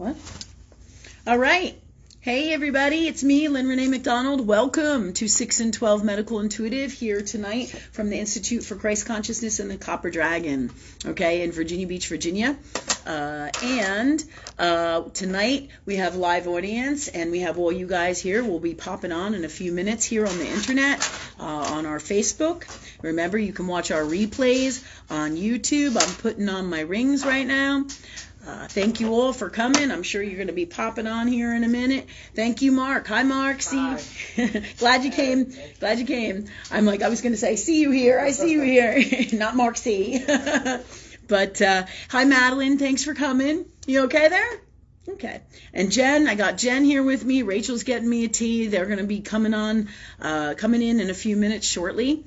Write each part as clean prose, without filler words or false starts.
What? All right. Hey, everybody. It's me, Lynn Rene MacDonald. Welcome to 6 and 12 Medical Intuitive here tonight from the Institute for Christ Consciousness and the Copper Dragon, okay, in Virginia Beach, Virginia. Tonight we have live audience, and we have all you guys here. We'll be popping on in a few minutes here on the internet, on our Facebook. Remember, you can watch our replays on YouTube. I'm putting on my rings right now. Thank you all for coming. I'm sure you're going to be popping on here in a minute. Thank you, Mark. Hi, Mark. See, glad you came. Glad you came. I was going to say, see you here. I see you here. Not Mark C. But hi, Madeline. Thanks for coming. You okay there? Okay. And Jen, I got Jen here with me. Rachel's getting me a tea. They're going to be coming in a few minutes shortly.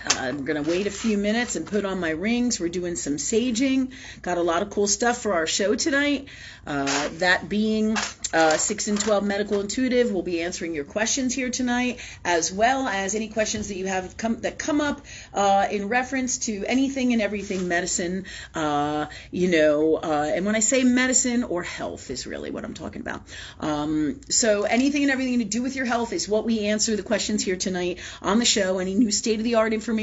I'm going to wait a few minutes and put on my rings. We're doing some saging. Got a lot of cool stuff for our show tonight. That being 6 and 12 Medical Intuitive, we'll be answering your questions here tonight, as well as any questions that you have that come up in reference to anything and everything medicine, and when I say medicine or health is really what I'm talking about. So anything and everything to do with your health is what we answer the questions here tonight on the show. Any new state-of-the-art information.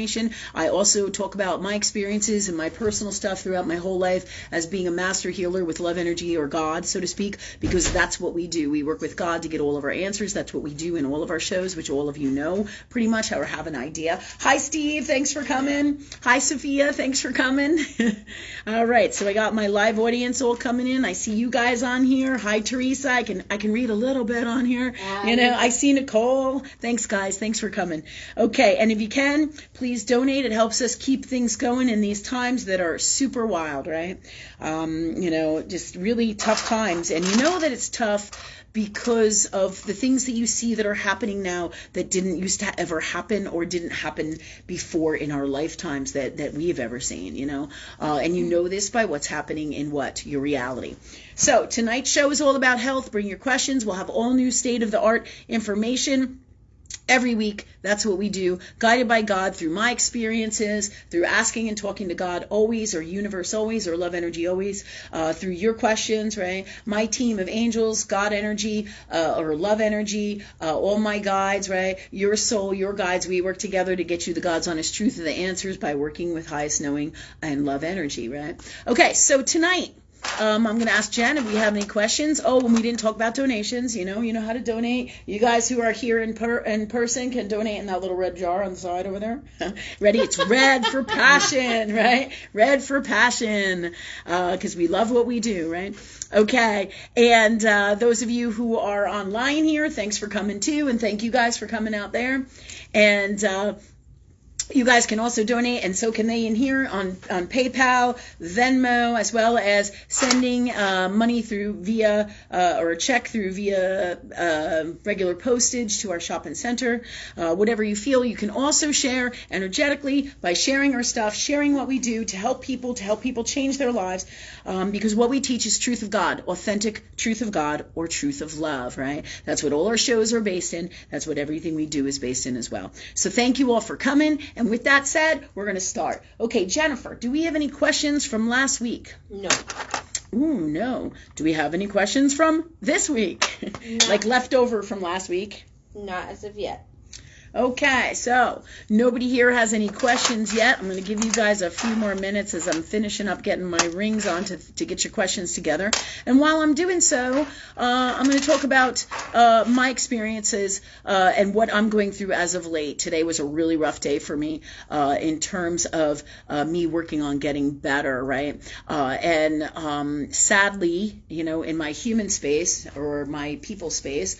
I also talk about my experiences and my personal stuff throughout my whole life as being a master healer with love energy or God, so to speak, because that's what we do. We work with God to get all of our answers. That's what we do in all of our shows, which all of you know pretty much or have an idea. Hi, Steve. Thanks for coming. Hi, Sophia. Thanks for coming. All right. So I got my live audience all coming in. I see you guys on here. Hi, Teresa. I can read a little bit on here. I see Nicole. Thanks, guys. Thanks for coming. Okay. And if you can, please donate. It helps us keep things going in these times that are super wild, right? Just really tough times. And you know that it's tough because of the things that you see that are happening now that didn't used to ever happen or didn't happen before in our lifetimes that we've ever seen, and you know this by what's happening in your reality. So tonight's show is all about health. Bring your questions. We'll have all new state-of-the-art information every week. That's what we do, guided by God through my experiences, through asking and talking to God always, or universe always, or love energy always, through your questions, right? My team of angels, God energy, or love energy, all my guides, right? Your soul, your guides, we work together to get you the God's honest truth of the answers by working with highest knowing and love energy, right? Okay, so tonight, I'm going to ask Jen if we have any questions. And we didn't talk about donations. You know how to donate. You guys who are here in person can donate in that little red jar on the side over there. Ready? It's red for passion, right? Red for passion, because we love what we do, right? Okay, and those of you who are online here, thanks for coming too, and thank you guys for coming out there. And you guys can also donate, and so can they in here on PayPal, Venmo, as well as sending money through via or a check through via regular postage to our Shoppe and Center. Whatever you feel, you can also share energetically by sharing our stuff, sharing what we do to help people change their lives, because what we teach is truth of God, authentic truth of God, or truth of love, right? That's what all our shows are based in. That's what everything we do is based in as well. So thank you all for coming. And with that said, we're going to start. Okay, Jennifer, do we have any questions from last week? No. Ooh, no. Do we have any questions from this week? No. Like leftover from last week? Not as of yet. Okay, so nobody here has any questions yet. I'm going to give you guys a few more minutes as I'm finishing up getting my rings on to get your questions together. And while I'm doing so, I'm going to talk about my experiences and what I'm going through as of late. Today was a really rough day for me in terms of me working on getting better, right? And sadly, in my human space or my people space,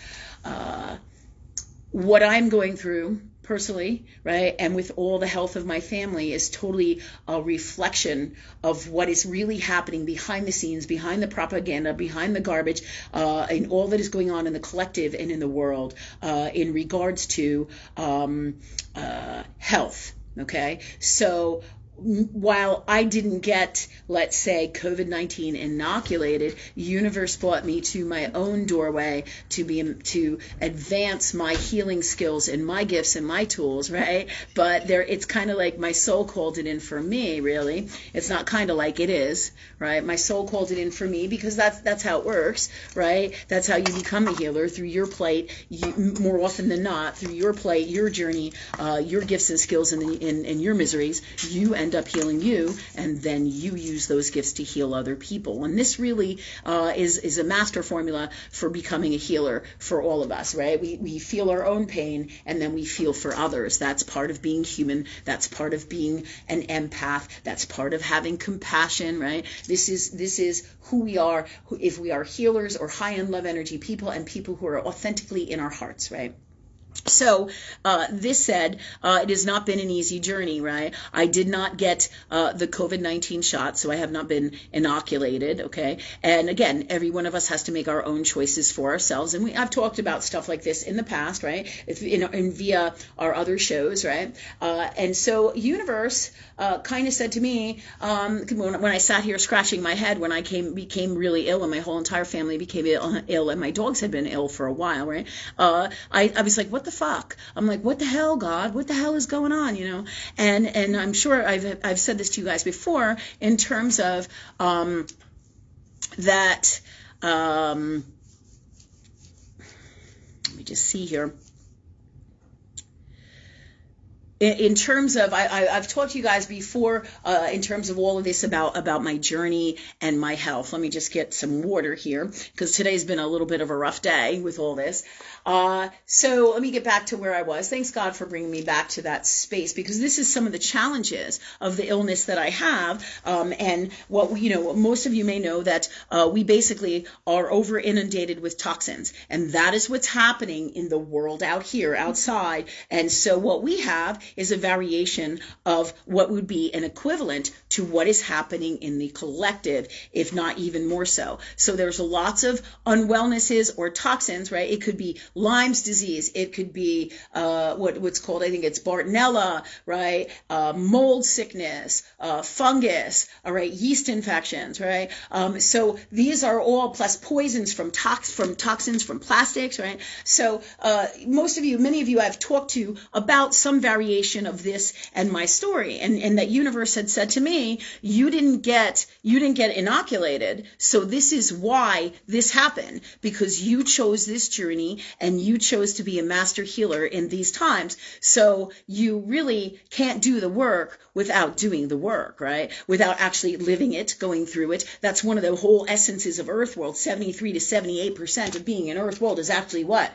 what I'm going through personally, right, and with all the health of my family is totally a reflection of what is really happening behind the scenes, behind the propaganda, behind the garbage, and all that is going on in the collective and in the world in regards to health, okay? So while I didn't get, let's say, COVID-19 inoculated, universe brought me to my own doorway to advance my healing skills and my gifts and my tools, right? But it's kind of like my soul called it in for me, really. It's not kind of like it is, right? My soul called it in for me because that's how it works, right? That's how you become a healer, through your plight, more often than not, through your plight, your journey, your gifts and skills and your miseries, you end up healing you, and then you use those gifts to heal other people. And this really is a master formula for becoming a healer for all of us, right? We feel our own pain, and then we feel for others. That's part of being human. That's part of being an empath. That's part of having compassion, right? This is who we are, if we are healers or high-end love energy people, and people who are authentically in our hearts, right? So this said, it has not been an easy journey, right? I did not get the COVID-19 shot, so I have not been inoculated, okay? And again, every one of us has to make our own choices for ourselves. And I've talked about stuff like this in the past, right? Via our other shows, right? And so universe kind of said to me, when I sat here scratching my head, when I became really ill, and my whole entire family became ill, and my dogs had been ill for a while, right? I was like, what the fuck? I'm like, what the hell, God? What the hell is going on, you know? And I'm sure I've said this to you guys before in terms of that, let me just see here. In terms of, I've talked to you guys before in terms of all of this about my journey and my health. Let me just get some water here, because today's been a little bit of a rough day with all this. So let me get back to where I was. Thanks God for bringing me back to that space, because this is some of the challenges of the illness that I have. And what, most of you may know that we basically are over inundated with toxins, and that is what's happening in the world out here, outside. And so what we have is a variation of what would be an equivalent to what is happening in the collective, if not even more so. So there's lots of unwellnesses or toxins, right? It could be Lyme's disease. It could be what's called, I think it's Bartonella, right? Mold sickness, fungus, all right, yeast infections, right? So these are all, plus poisons from toxins from plastics, right? So many of you I've talked to about some variation of this and my story, and that universe had said to me, you didn't get inoculated, so this is why this happened, because you chose this journey and you chose to be a master healer in these times. So you really can't do the work without doing the work, right? Without actually living it, going through it. That's one of the whole essences of Earth World. 73 to 78% of being in Earth World is actually what?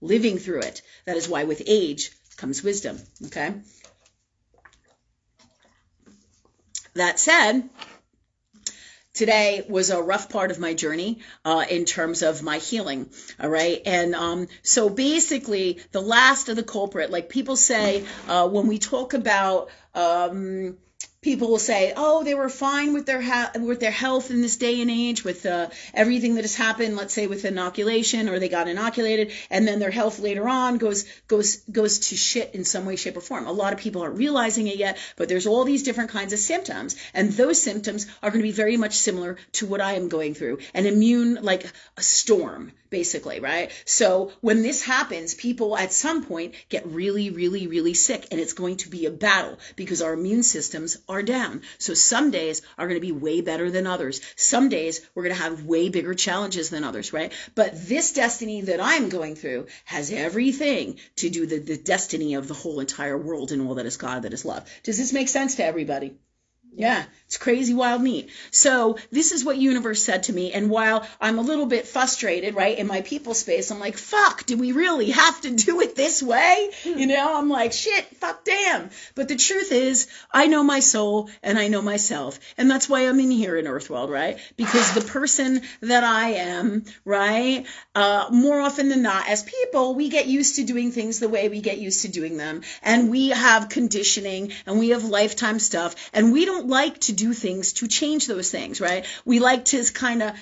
Living through it. That is why with age comes wisdom, okay? That said, today was a rough part of my journey in terms of my healing, all right? And so basically, the last of the culprit, like people say, when we talk about people will say, oh, they were fine with their health in this day and age, with everything that has happened, let's say with inoculation, or they got inoculated, and then their health later on goes to shit in some way, shape, or form. A lot of people aren't realizing it yet, but there's all these different kinds of symptoms, and those symptoms are going to be very much similar to what I am going through, an immune, like a storm, basically, right? So when this happens, people at some point get really, really, really sick, and it's going to be a battle because our immune systems are down. So some days are going to be way better than others. Some days we're going to have way bigger challenges than others, right? But this destiny that I'm going through has everything to do with the destiny of the whole entire world and all that is God, that is love. Does this make sense to everybody? Yeah, it's crazy, wild, neat. So this is what universe said to me. And while I'm a little bit frustrated, right, in my people space, I'm like, fuck, do we really have to do it this way? You know, I'm like, shit, fuck, damn. But the truth is, I know my soul and I know myself. And that's why I'm in here in Earthworld, right? Because the person that I am, right, more often than not, as people, we get used to doing things the way we get used to doing them. And we have conditioning and we have lifetime stuff. And we don't like to do things to change those things, right? We like to kind of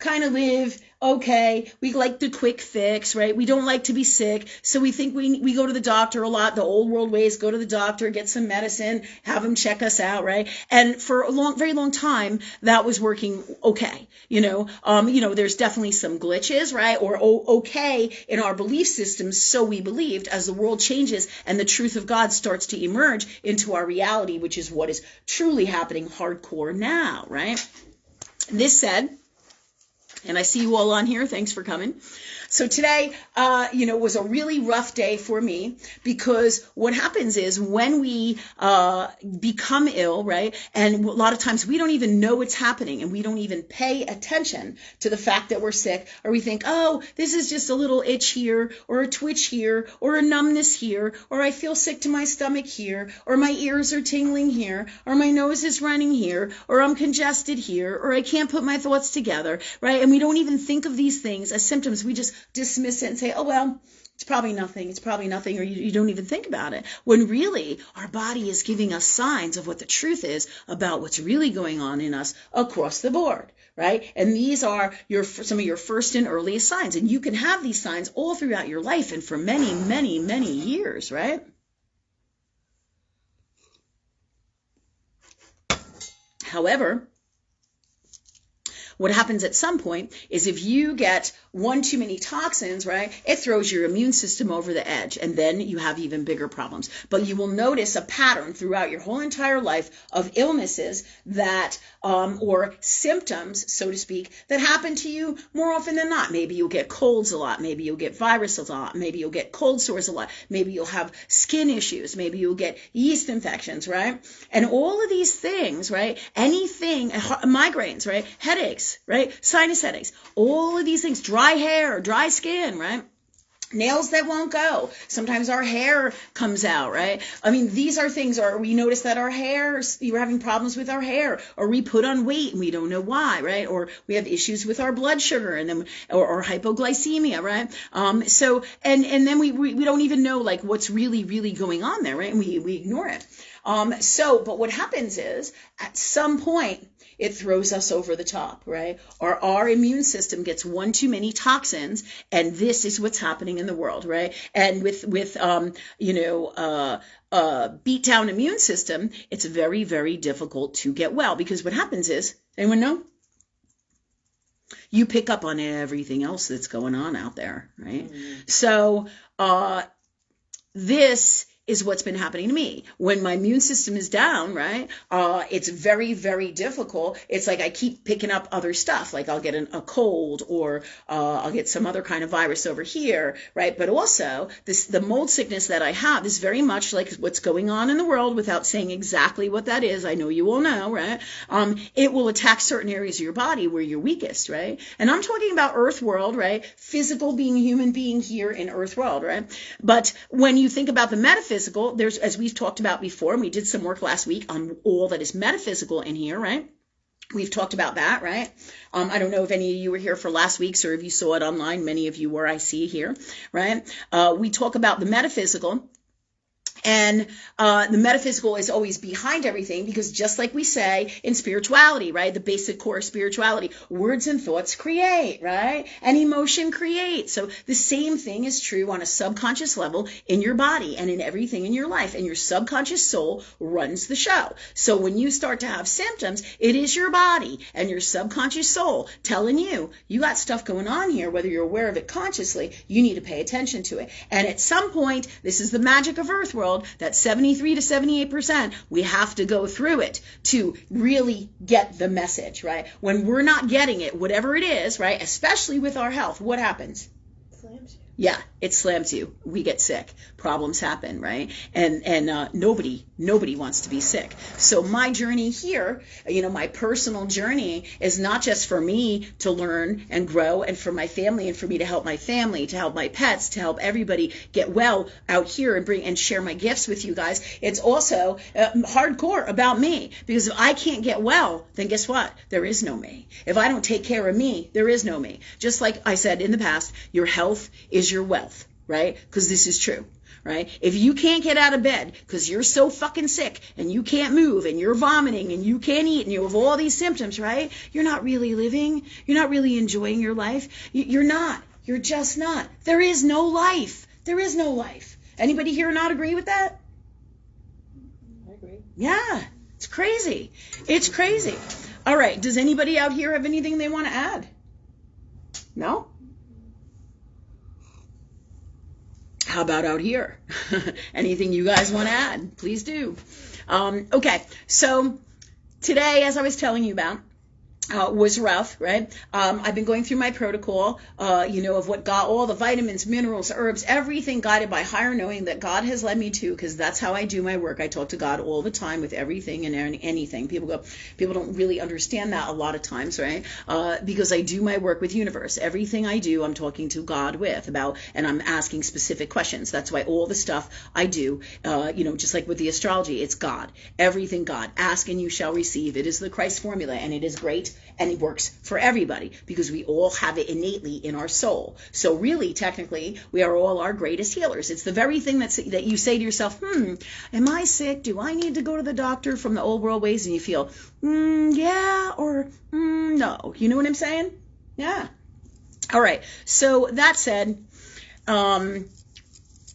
live okay, we like the quick fix, right? We don't like to be sick. So we think we go to the doctor a lot. The old world ways, go to the doctor, get some medicine, have them check us out, right? And for a very long time, that was working okay. There's definitely some glitches, right? Or okay in our belief systems. So we believed as the world changes and the truth of God starts to emerge into our reality, which is what is truly happening hardcore now, right? This said, and I see you all on here. Thanks for coming. So today, was a really rough day for me because what happens is when we become ill, right, and a lot of times we don't even know what's happening and we don't even pay attention to the fact that we're sick, or we think, oh, this is just a little itch here or a twitch here or a numbness here, or I feel sick to my stomach here, or my ears are tingling here, or my nose is running here, or I'm congested here, or I can't put my thoughts together, right? And we don't even think of these things as symptoms. We just dismiss it and say, oh, well, it's probably nothing, or you don't even think about it. When really, our body is giving us signs of what the truth is about what's really going on in us across the board, right? And these are some of your first and earliest signs. And you can have these signs all throughout your life and for many, many, many years, right? However, what happens at some point is if you get one too many toxins, right, it throws your immune system over the edge, and then you have even bigger problems. But you will notice a pattern throughout your whole entire life of illnesses that, or symptoms, so to speak, that happen to you more often than not. Maybe you'll get colds a lot. Maybe you'll get viruses a lot. Maybe you'll get cold sores a lot. Maybe you'll have skin issues. Maybe you'll get yeast infections, right? And all of these things, right, anything, migraines, right, headaches, right, sinus headaches, all of these things, dry hair, dry skin, right, nails that won't go. Sometimes our hair comes out, right? I mean, these are things, or we notice that our hair, we're having problems with our hair, or we put on weight and we don't know why, right? Or we have issues with our blood sugar and then, or hypoglycemia, right? And then we don't even know like what's really, really going on there, right? And we ignore it. But what happens is at some point, it throws us over the top, right? Or our immune system gets one too many toxins, and this is what's happening in the world, right? And with beat down immune system, it's very, very difficult to get well, because what happens is, anyone know? You pick up on everything else that's going on out there, right? Mm-hmm. So this is what's been happening to me. When my immune system is down, right, it's very, very difficult. It's like I keep picking up other stuff, like I'll get a cold, or I'll get some other kind of virus over here, right? But also, the mold sickness that I have is very much like what's going on in the world, without saying exactly what that is. I know you all know, right? It will attack certain areas of your body where you're weakest, right? And I'm talking about Earth world, right? Physical being, human being here in Earth world, right? But when you think about the metaphysical, there's, as we've talked about before, and we did some work last week on all that is metaphysical in here, right? We've talked about that, right? I don't know if any of you were here for last week's or if you saw it online. Many of you were, I see here, right? We talk about the metaphysical. And the metaphysical is always behind everything, because just like we say in spirituality, right, the basic core of spirituality, words and thoughts create, right, and emotion creates. So the same thing is true on a subconscious level in your body and in everything in your life, and your subconscious soul runs the show. So when you start to have symptoms, it is your body and your subconscious soul telling you, you got stuff going on here, whether you're aware of it consciously, you need to pay attention to it. And at some point, this is the magic of Earth world, that 73 to 78%, we have to go through it to really get the message, right? When we're not getting it, whatever it is, right, especially with our health, what happens? Slams you. Yeah, it slams you. We get sick. Problems happen, right? And nobody wants to be sick. So my journey here, my personal journey is not just for me to learn and grow, and for my family, and for me to help my family, to help my pets, to help everybody get well out here and bring and share my gifts with you guys. It's also hardcore about me, because if I can't get well, then guess what? There is no me. If I don't take care of me, there is no me. Just like I said in the past, your health is your wealth, right? Because this is true, right? If you can't get out of bed because you're so fucking sick and you can't move and you're vomiting and you can't eat and you have all these symptoms, right? You're not really living. You're not really enjoying your life. You're not. You're just not. There is no life. There is no life. Anybody here not agree with that? I agree. Yeah, it's crazy. It's crazy. All right, does anybody out here have anything they want to add? No? How about out here? Anything you guys want to add? Please do. Okay, so today, as I was telling you about, was rough, right? I've been going through my protocol, of what got all the vitamins, minerals, herbs, everything guided by higher knowing that God has led me to, because that's how I do my work. I talk to God all the time with everything and anything. People don't really understand that a lot of times, right? Because I do my work with universe. Everything I do, I'm talking to God with about, and I'm asking specific questions. That's why all the stuff I do, just like with the astrology, it's God. Everything God. Ask and you shall receive. It is the Christ formula, and it is great. And it works for everybody because we all have it innately in our soul. So really, technically, we are all our greatest healers. It's the very thing that you say to yourself, am I sick? Do I need to go to the doctor from the old world ways? And you feel, yeah, or no. You know what I'm saying? Yeah. All right. So that said,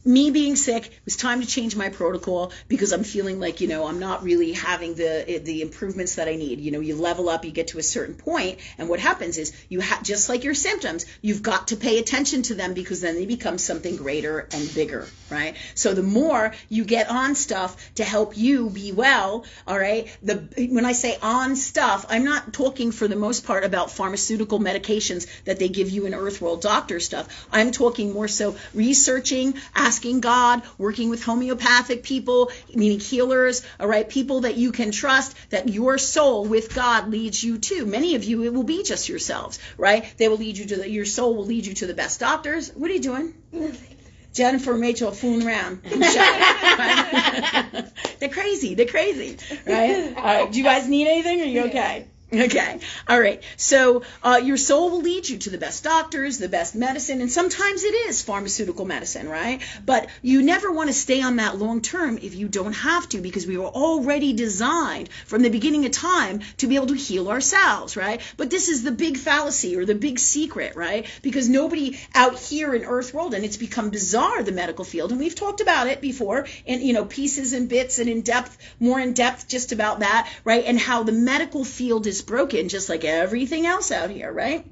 me being sick, it was time to change my protocol because I'm feeling like, I'm not really having the improvements that I need. You level up, you get to a certain point, and what happens is just like your symptoms, you've got to pay attention to them because then they become something greater and bigger, right? So the more you get on stuff to help you be well, all right, when I say on stuff, I'm not talking for the most part about pharmaceutical medications that they give you in Earth World doctor stuff. I'm talking more so researching, asking God, working with homeopathic people, meaning healers, all right, people that you can trust, that your soul with God leads you to. Many of you, it will be just yourselves, right? They will lead you to your soul will lead you to the best doctors. What are you doing? Jennifer and Rachel fooling around. Right? They're crazy, right? All right, do you guys need anything? Are you okay? Okay. All right. So your soul will lead you to the best doctors, the best medicine, and sometimes it is pharmaceutical medicine, right? But you never want to stay on that long term if you don't have to, because we were already designed from the beginning of time to be able to heal ourselves, right? But this is the big fallacy or the big secret, right? Because nobody out here in Earth World, and it's become bizarre, the medical field, and we've talked about it before in pieces and bits and more in depth just about that, right? And how the medical field is broken, just like everything else out here, right?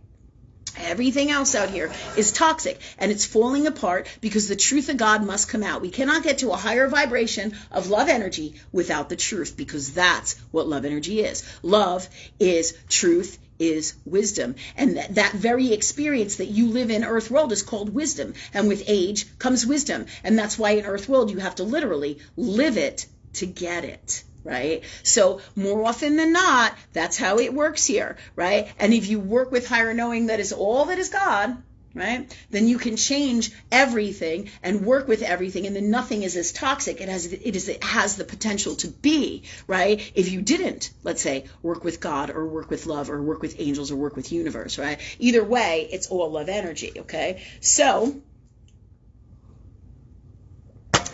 Everything else out here is toxic, and it's falling apart because the truth of God must come out. We cannot get to a higher vibration of love energy without the truth, because that's what love energy is. Love is truth, is wisdom. And that very experience that you live in Earth World is called wisdom. And with age comes wisdom. And that's why in Earth World you have to literally live it to get it. Right? So more often than not, that's how it works here, right? And if you work with higher knowing that is all that is God, right, then you can change everything and work with everything, and then nothing is as toxic it has the potential to be, right? If you didn't, let's say, work with God or work with love or work with angels or work with universe, right? Either way, it's all love energy, okay? So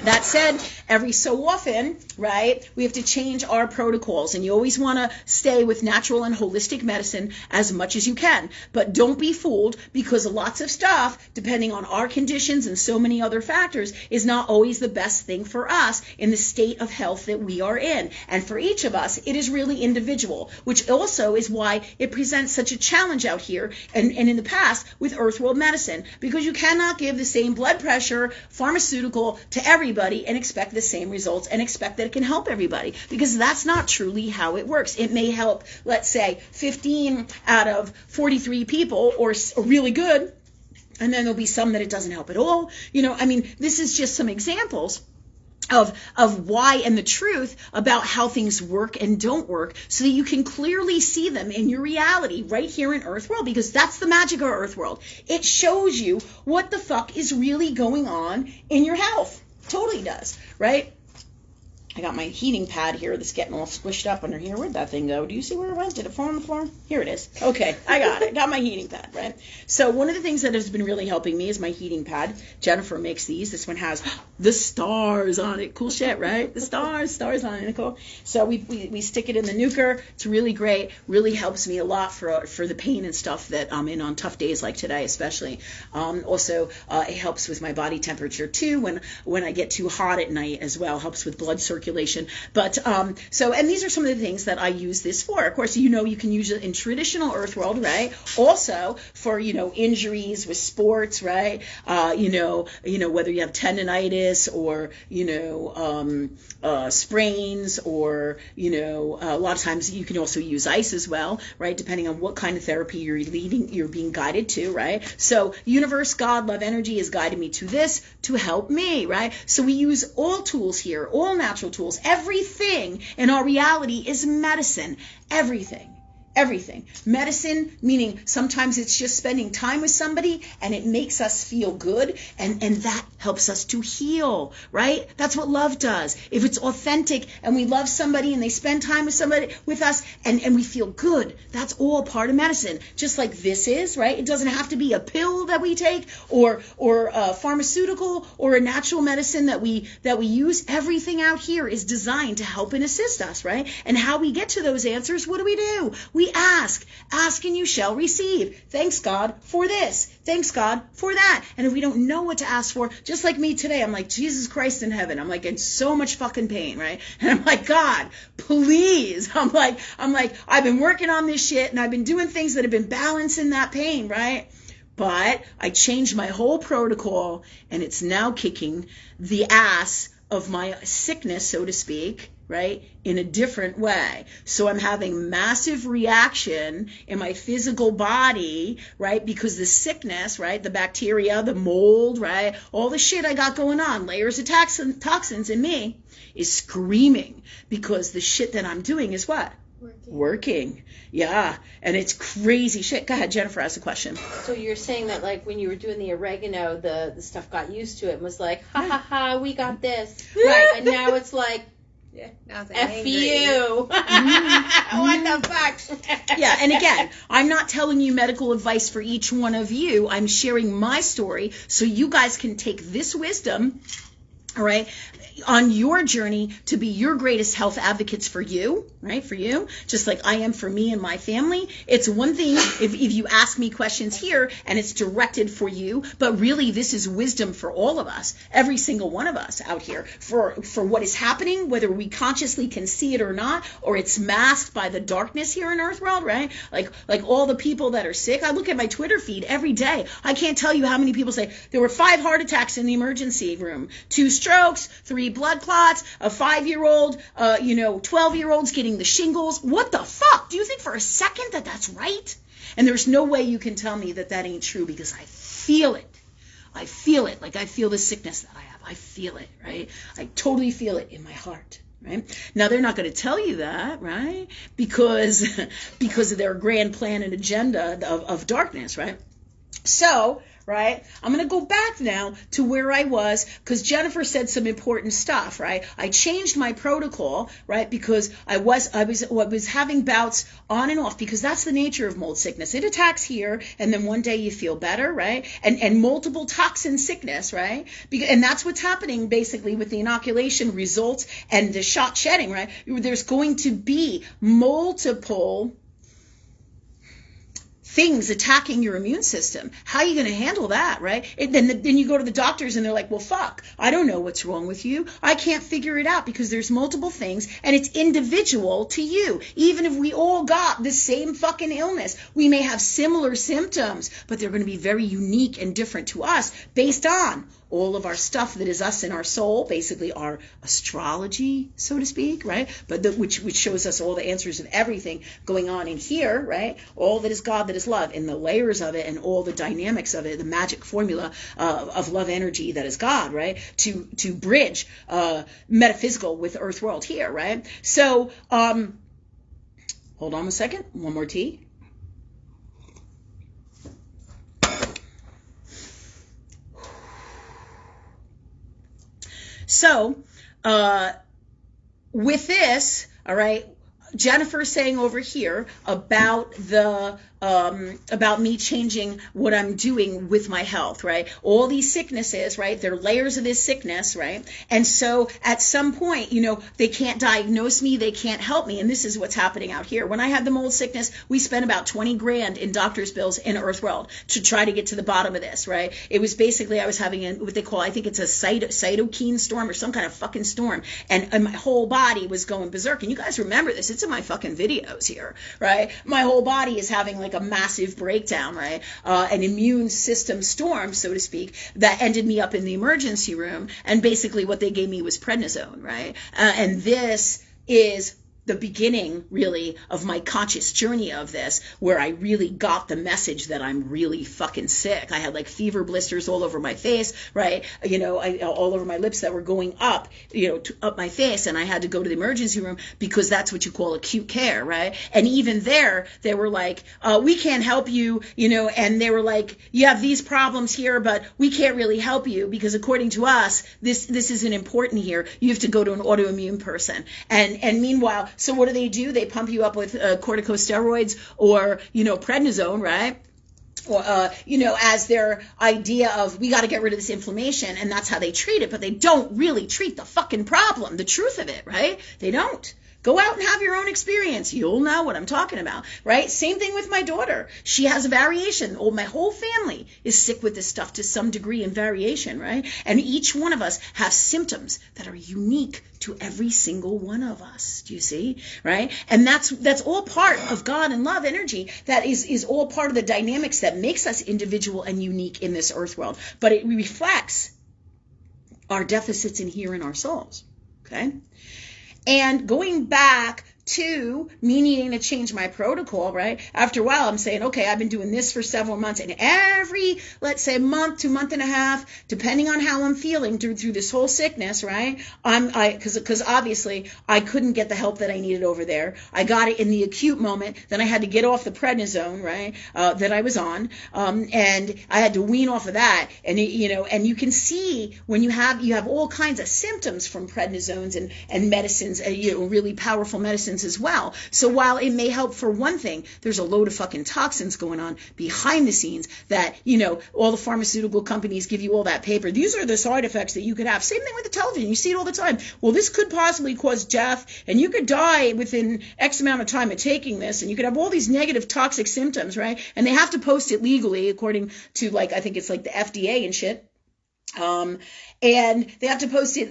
that said, every so often, right, we have to change our protocols, and you always want to stay with natural and holistic medicine as much as you can. But don't be fooled, because lots of stuff, depending on our conditions and so many other factors, is not always the best thing for us in the state of health that we are in. And for each of us, it is really individual, which also is why it presents such a challenge out here and in the past with Earth World medicine, because you cannot give the same blood pressure pharmaceutical to everybody and expect the same results and expect that it can help everybody, because that's not truly how it works. It may help, let's say, 15 out of 43 people, or really good, and then there'll be some that it doesn't help at all. This is just some examples of why and the truth about how things work and don't work, so that you can clearly see them in your reality right here in Earth World, because that's the magic of Earth World. It shows you what the fuck is really going on in your health. Totally does, right? I got my heating pad here that's getting all squished up under here. Where'd that thing go? Do you see where it went? Did it fall on the floor? Here it is. Okay, I got it. Got my heating pad, right? So one of the things that has been really helping me is my heating pad. Jennifer makes these. This one has the stars on it. Cool shit, right? The stars on it. Cool. So we stick it in the nuker. It's really great. Really helps me a lot for the pain and stuff that I'm in on tough days like today, especially. Also, it helps with my body temperature too when I get too hot at night as well. Helps with blood circulation. But and these are some of the things that I use this for. Of course, you can use it in traditional earth world, right? Also for injuries with sports, right? Whether you have tendonitis or sprains or a lot of times you can also use ice as well, right? Depending on what kind of therapy you're being guided to, right? So universe, God, love, energy is guiding me to this to help me, right? So we use all tools here, all natural tools. Everything in our reality is medicine. Everything. Medicine, meaning sometimes it's just spending time with somebody and it makes us feel good and that helps us to heal, right? That's what love does. If it's authentic and we love somebody and they spend time with us and we feel good, that's all part of medicine. Just like this is, right? It doesn't have to be a pill that we take or a pharmaceutical or a natural medicine that we use. Everything out here is designed to help and assist us, right? And how we get to those answers, what do? We ask and you shall receive. Thanks God for this. Thanks God for that. And if we don't know what to ask for, just like me today, I'm like, Jesus Christ in heaven. I'm like in so much fucking pain, right? And I'm like, God, please. I'm like, I've been working on this shit and I've been doing things that have been balancing that pain, right? But I changed my whole protocol and it's now kicking the ass of my sickness, so to speak, right, in a different way. So I'm having massive reaction in my physical body, right, because the sickness, right, the bacteria, the mold, right, all the shit I got going on, layers of toxins in me is screaming because the shit that I'm doing is what? Working. Yeah. And it's crazy shit. Go ahead, Jennifer, ask a question. So you're saying that like when you were doing the oregano, the stuff got used to it and was like, ha ha ha, we got this. Right. And now it's like, yeah, now it's F you. What the fuck? Yeah, and again, I'm not telling you medical advice for each one of you. I'm sharing my story so you guys can take this wisdom, all right, on your journey to be your greatest health advocates for you, right? For you, just like I am for me and my family. It's one thing if you ask me questions here and it's directed for you, but really this is wisdom for all of us, every single one of us out here for what is happening, whether we consciously can see it or not, or it's masked by the darkness here in Earth World, right? Like all the people that are sick. I look at my Twitter feed every day. I can't tell you how many people say there were 5 heart attacks in the emergency room, 2 strokes, 3 blood clots, a 5-year-old, 12-year-olds getting the shingles. What the fuck? Do you think for a second that that's right? And there's no way you can tell me that that ain't true because I feel it. I feel it. Like I feel the sickness that I have. I feel it, right? I totally feel it in my heart. Right? Now they're not going to tell you that, right? Because of their grand plan and agenda of darkness, right? So, right, I'm going to go back now to where I was because Jennifer said some important stuff, right? I changed my protocol, right, because I was having bouts on and off because that's the nature of mold sickness. It attacks here and then one day you feel better, right? And multiple toxin sickness, right? And that's what's happening basically with the inoculation results and the shot shedding, right? There's going to be multiple things attacking your immune system. How are you going to handle that, right? Then you go to the doctors and they're like, well, fuck, I don't know what's wrong with you. I can't figure it out because there's multiple things and it's individual to you. Even if we all got the same fucking illness, we may have similar symptoms, but they're going to be very unique and different to us based on all of our stuff that is us in our soul, basically our astrology, so to speak, right? But which shows us all the answers of everything going on in here, right? All that is God, that is love, and the layers of it and all the dynamics of it, the magic formula of love energy that is God, right? To bridge metaphysical with earth world here, right? So, hold on a second, one more tea. So, with this, all right, Jennifer saying over here about about me changing what I'm doing with my health, right? All these sicknesses, right? They're layers of this sickness, right? And so at some point, they can't diagnose me, they can't help me. And this is what's happening out here. When I had the mold sickness, we spent about 20 grand in doctor's bills in Earthworld to try to get to the bottom of this, right? It was basically, I was having what they call, I think it's a cytokine storm or some kind of fucking storm. And my whole body was going berserk. And you guys remember this. It's in my fucking videos here, right? My whole body is having like a massive breakdown, right? An immune system storm, so to speak, that ended me up in the emergency room. And basically what they gave me was prednisone, right? And this is the beginning, really, of my conscious journey of this, where I really got the message that I'm really fucking sick. I had like fever blisters all over my face, right? All over my lips that were going up, up my face, and I had to go to the emergency room because that's what you call acute care, right? And even there, they were like, we can't help you, and they were like, you have these problems here, but we can't really help you because according to us, this isn't important here. You have to go to an autoimmune person. And meanwhile, so what do? They pump you up with corticosteroids or, prednisone, right? Or, as their idea of we got to get rid of this inflammation, and that's how they treat it, but they don't really treat the fucking problem, the truth of it, right? They don't. Go out and have your own experience. You'll know what I'm talking about, right? Same thing with my daughter. She has a variation. My whole family is sick with this stuff to some degree in variation, right? And each one of us has symptoms that are unique to every single one of us. Do you see? Right? And that's all part of God and love energy. That is all part of the dynamics that makes us individual and unique in this earth world. But it reflects our deficits in here in our souls. Okay? And going back to me needing to change my protocol, right? After a while, I'm saying, okay, I've been doing this for several months, and every, let's say, month to month and a half, depending on how I'm feeling through this whole sickness, right? Because obviously I couldn't get the help that I needed over there. I got it in the acute moment. Then I had to get off the prednisone, right? That I was on, and I had to wean off of that. And and you can see when you have all kinds of symptoms from prednisones and medicines, really powerful medicines as well. So while it may help for one thing, there's a load of fucking toxins going on behind the scenes that, all the pharmaceutical companies give you all that paper. These are the side effects that you could have. Same thing with the television. You see it all the time. Well, this could possibly cause death, and you could die within X amount of time of taking this, and you could have all these negative toxic symptoms, right? And they have to post it legally according to, I think it's like the FDA and shit. And they have to post it,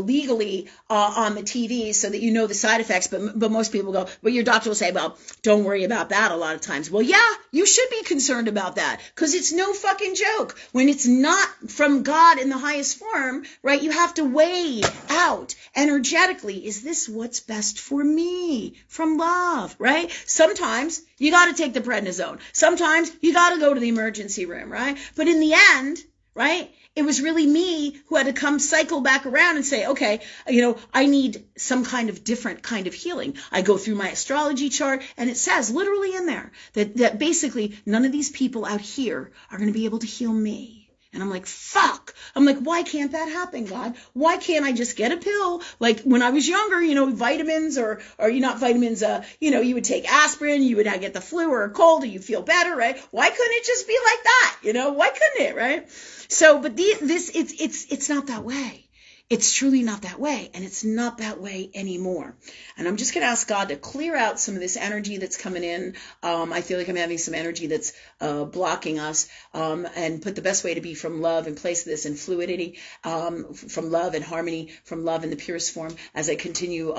legally on the TV so that the side effects. But most people go, but your doctor will say, well, don't worry about that a lot of times. Well, yeah, you should be concerned about that because it's no fucking joke. When it's not from God in the highest form, right, you have to weigh out energetically, is this what's best for me from love, right? Sometimes you got to take the prednisone. Sometimes you got to go to the emergency room, right? But in the end, right, it was really me who had to come cycle back around and say, okay, I need some kind of different kind of healing. I go through my astrology chart, and it says literally in there that basically none of these people out here are going to be able to heal me. And I'm like, fuck. I'm like, why can't that happen, God? Why can't I just get a pill? Like when I was younger, vitamins or not vitamins, you would take aspirin, you would get the flu or a cold, and you feel better, right? Why couldn't it just be like that? Why couldn't it, right? So, but it's not that way. It's truly not that way, and it's not that way anymore. And I'm just going to ask God to clear out some of this energy that's coming in. I feel like I'm having some energy that's blocking us, and put the best way to be from love in place of this and fluidity, from love and harmony, from love in the purest form, as I continue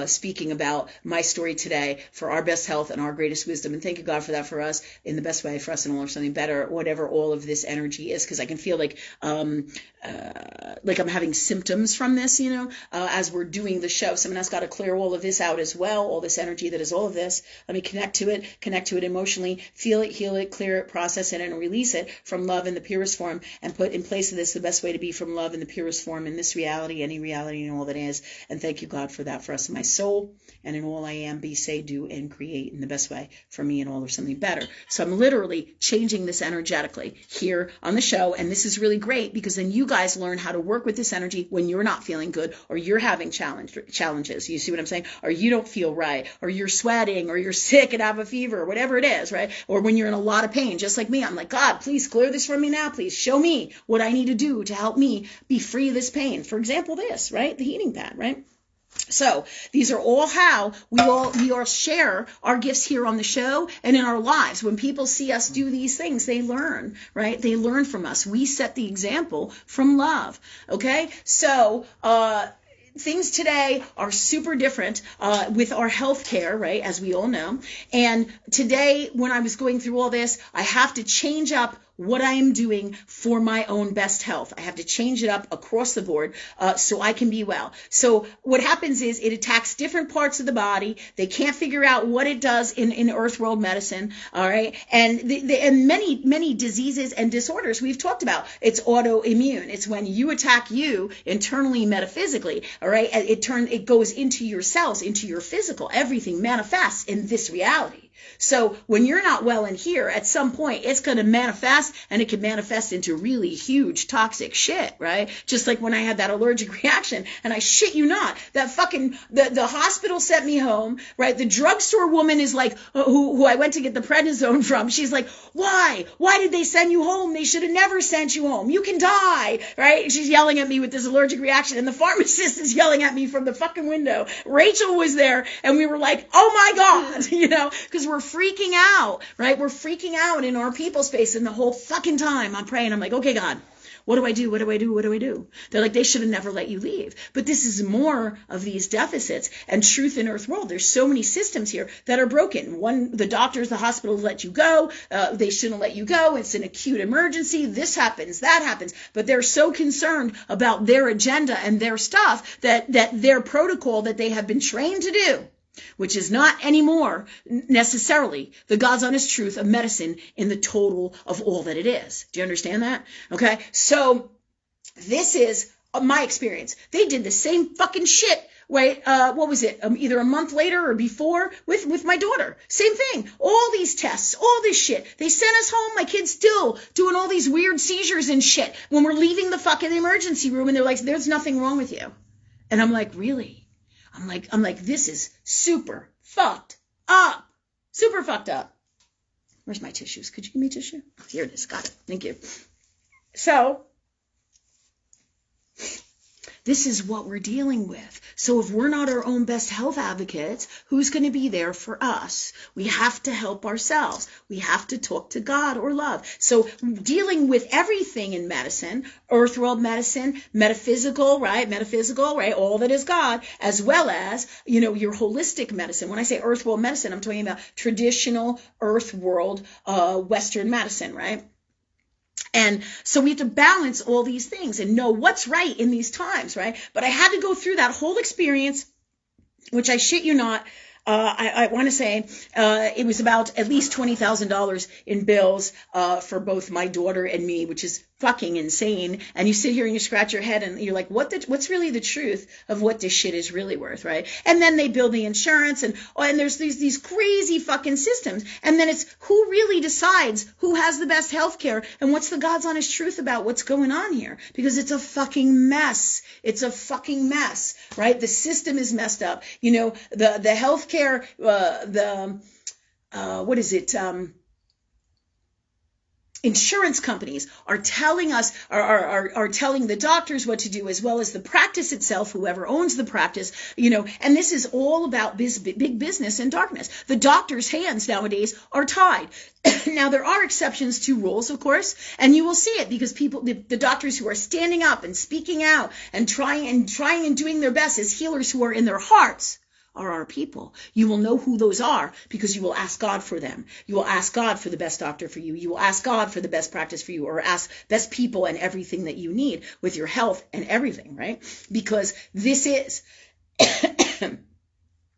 speaking about my story today for our best health and our greatest wisdom. And thank you, God, for that for us, in the best way for us and all or something better, whatever all of this energy is, because I can feel like I'm having symptoms from this, as we're doing the show. Someone else got to clear all of this out as well, all this energy that is all of this. Let me connect to it emotionally, feel it, heal it, clear it, process it, and release it from love in the purest form, and put in place of this the best way to be from love in the purest form in this reality, any reality, and all that is. And thank you, God, for that for us in my soul and in all I am, be, say, do, and create in the best way for me and all or something better. So I'm literally changing this energetically here on the show, and this is really great because then you guys learn how to work with this energy energy when you're not feeling good, or you're having challenges. You see what I'm saying? Or you don't feel right, or you're sweating, or you're sick and have a fever, or whatever it is, right? Or when you're in a lot of pain, just like me, I'm like, God, please clear this from me now. Please show me what I need to do to help me be free of this pain. For example, this, right? The heating pad, right? So these are all how we all share our gifts here on the show and in our lives. When people see us do these things, they learn, right? They learn from us. We set the example from love. Okay? So, things today are super different with our health care, right, as we all know. And today, when I was going through all this, I have to change up what I am doing for my own best health. I have to change it up across the board so I can be well. So what happens is it attacks different parts of the body. They can't figure out what it does in Earth World medicine, all right? And and many diseases and disorders we've talked about. It's autoimmune. It's when you attack you internally, metaphysically, all right? It goes into your cells, into your physical. Everything manifests in this reality. So when you're not well in here, at some point, it's going to manifest, and it can manifest into really huge toxic shit, right? Just like when I had that allergic reaction, and I shit you not, that fucking, the hospital sent me home, right? The drugstore woman is like, who I went to get the prednisone from, she's like, why? Why did they send you home? They should have never sent you home. You can die, right? She's yelling at me with this allergic reaction, and the pharmacist is yelling at me from the fucking window. Rachel was there, and we were like, oh my God, because we're freaking out, right? We're freaking out in our people space, and the whole fucking time I'm praying. I'm like, okay, God, what do I do? What do I do? What do I do? They're like, they should have never let you leave. But this is more of these deficits and truth in Earth World. There's so many systems here that are broken. One, the doctors, the hospitals let you go. They shouldn't let you go. It's an acute emergency. This happens, that happens. But they're so concerned about their agenda and their stuff that their protocol that they have been trained to do, which is not anymore necessarily the God's honest truth of medicine in the total of all that it is. Do you understand that? Okay, so this is my experience. They did the same fucking shit, right? What was it? Either a month later or before with my daughter. Same thing. All these tests, all this shit. They sent us home. My kid's still doing all these weird seizures and shit when we're leaving the fucking emergency room, and they're like, there's nothing wrong with you. And I'm like, really? I'm like, this is super fucked up. Super fucked up. Where's my tissues? Could you give me a tissue? Here it is. Got it. Thank you. So, this is what we're dealing with. So if we're not our own best health advocates, who's going to be there for us? We have to help ourselves. We have to talk to God or love. So dealing with everything in medicine, Earth World medicine, metaphysical, right? All that is God, as well as, your holistic medicine. When I say Earth World medicine, I'm talking about traditional Earth World, Western medicine, right? And so we have to balance all these things and know what's right in these times, right? But I had to go through that whole experience, which I shit you not, I want to say it was about at least $20,000 in bills for both my daughter and me, which is fucking insane. And you sit here and you scratch your head and you're like, what's really the truth of what this shit is really worth, right? And then they bill the insurance, and there's these crazy fucking systems. And then it's who really decides who has the best health care and what's the God's honest truth about what's going on here, because it's a fucking mess. It's a fucking mess, right? The system is messed up. The health care, what is it? Insurance companies are telling us, are telling the doctors what to do, as well as the practice itself, whoever owns the practice, and this is all about big business and darkness. The doctors' hands nowadays are tied. Now, there are exceptions to rules, of course, and you will see it because the doctors who are standing up and speaking out and trying and doing their best as healers who are in their hearts are our people. You will know who those are because you will ask God for them. You will ask God for the best doctor for you. You will ask God for the best practice for you, or ask best people and everything that you need with your health and everything, right? Because this is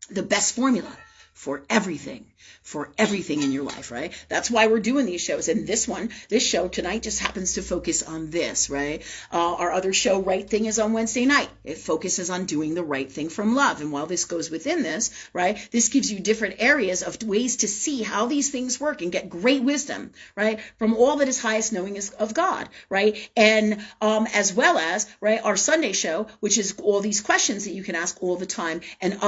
the best formula for everything. for everything in your life, right? That's why we're doing these shows. And this show tonight just happens to focus on this, right? Our other show, Right Thing, is on Wednesday night. It focuses on doing the right thing from love. And while this goes within this, right, this gives you different areas of ways to see how these things work and get great wisdom, right, from all that is highest knowing is of God, right? And as well as, right, our Sunday show, which is all these questions that you can ask all the time, and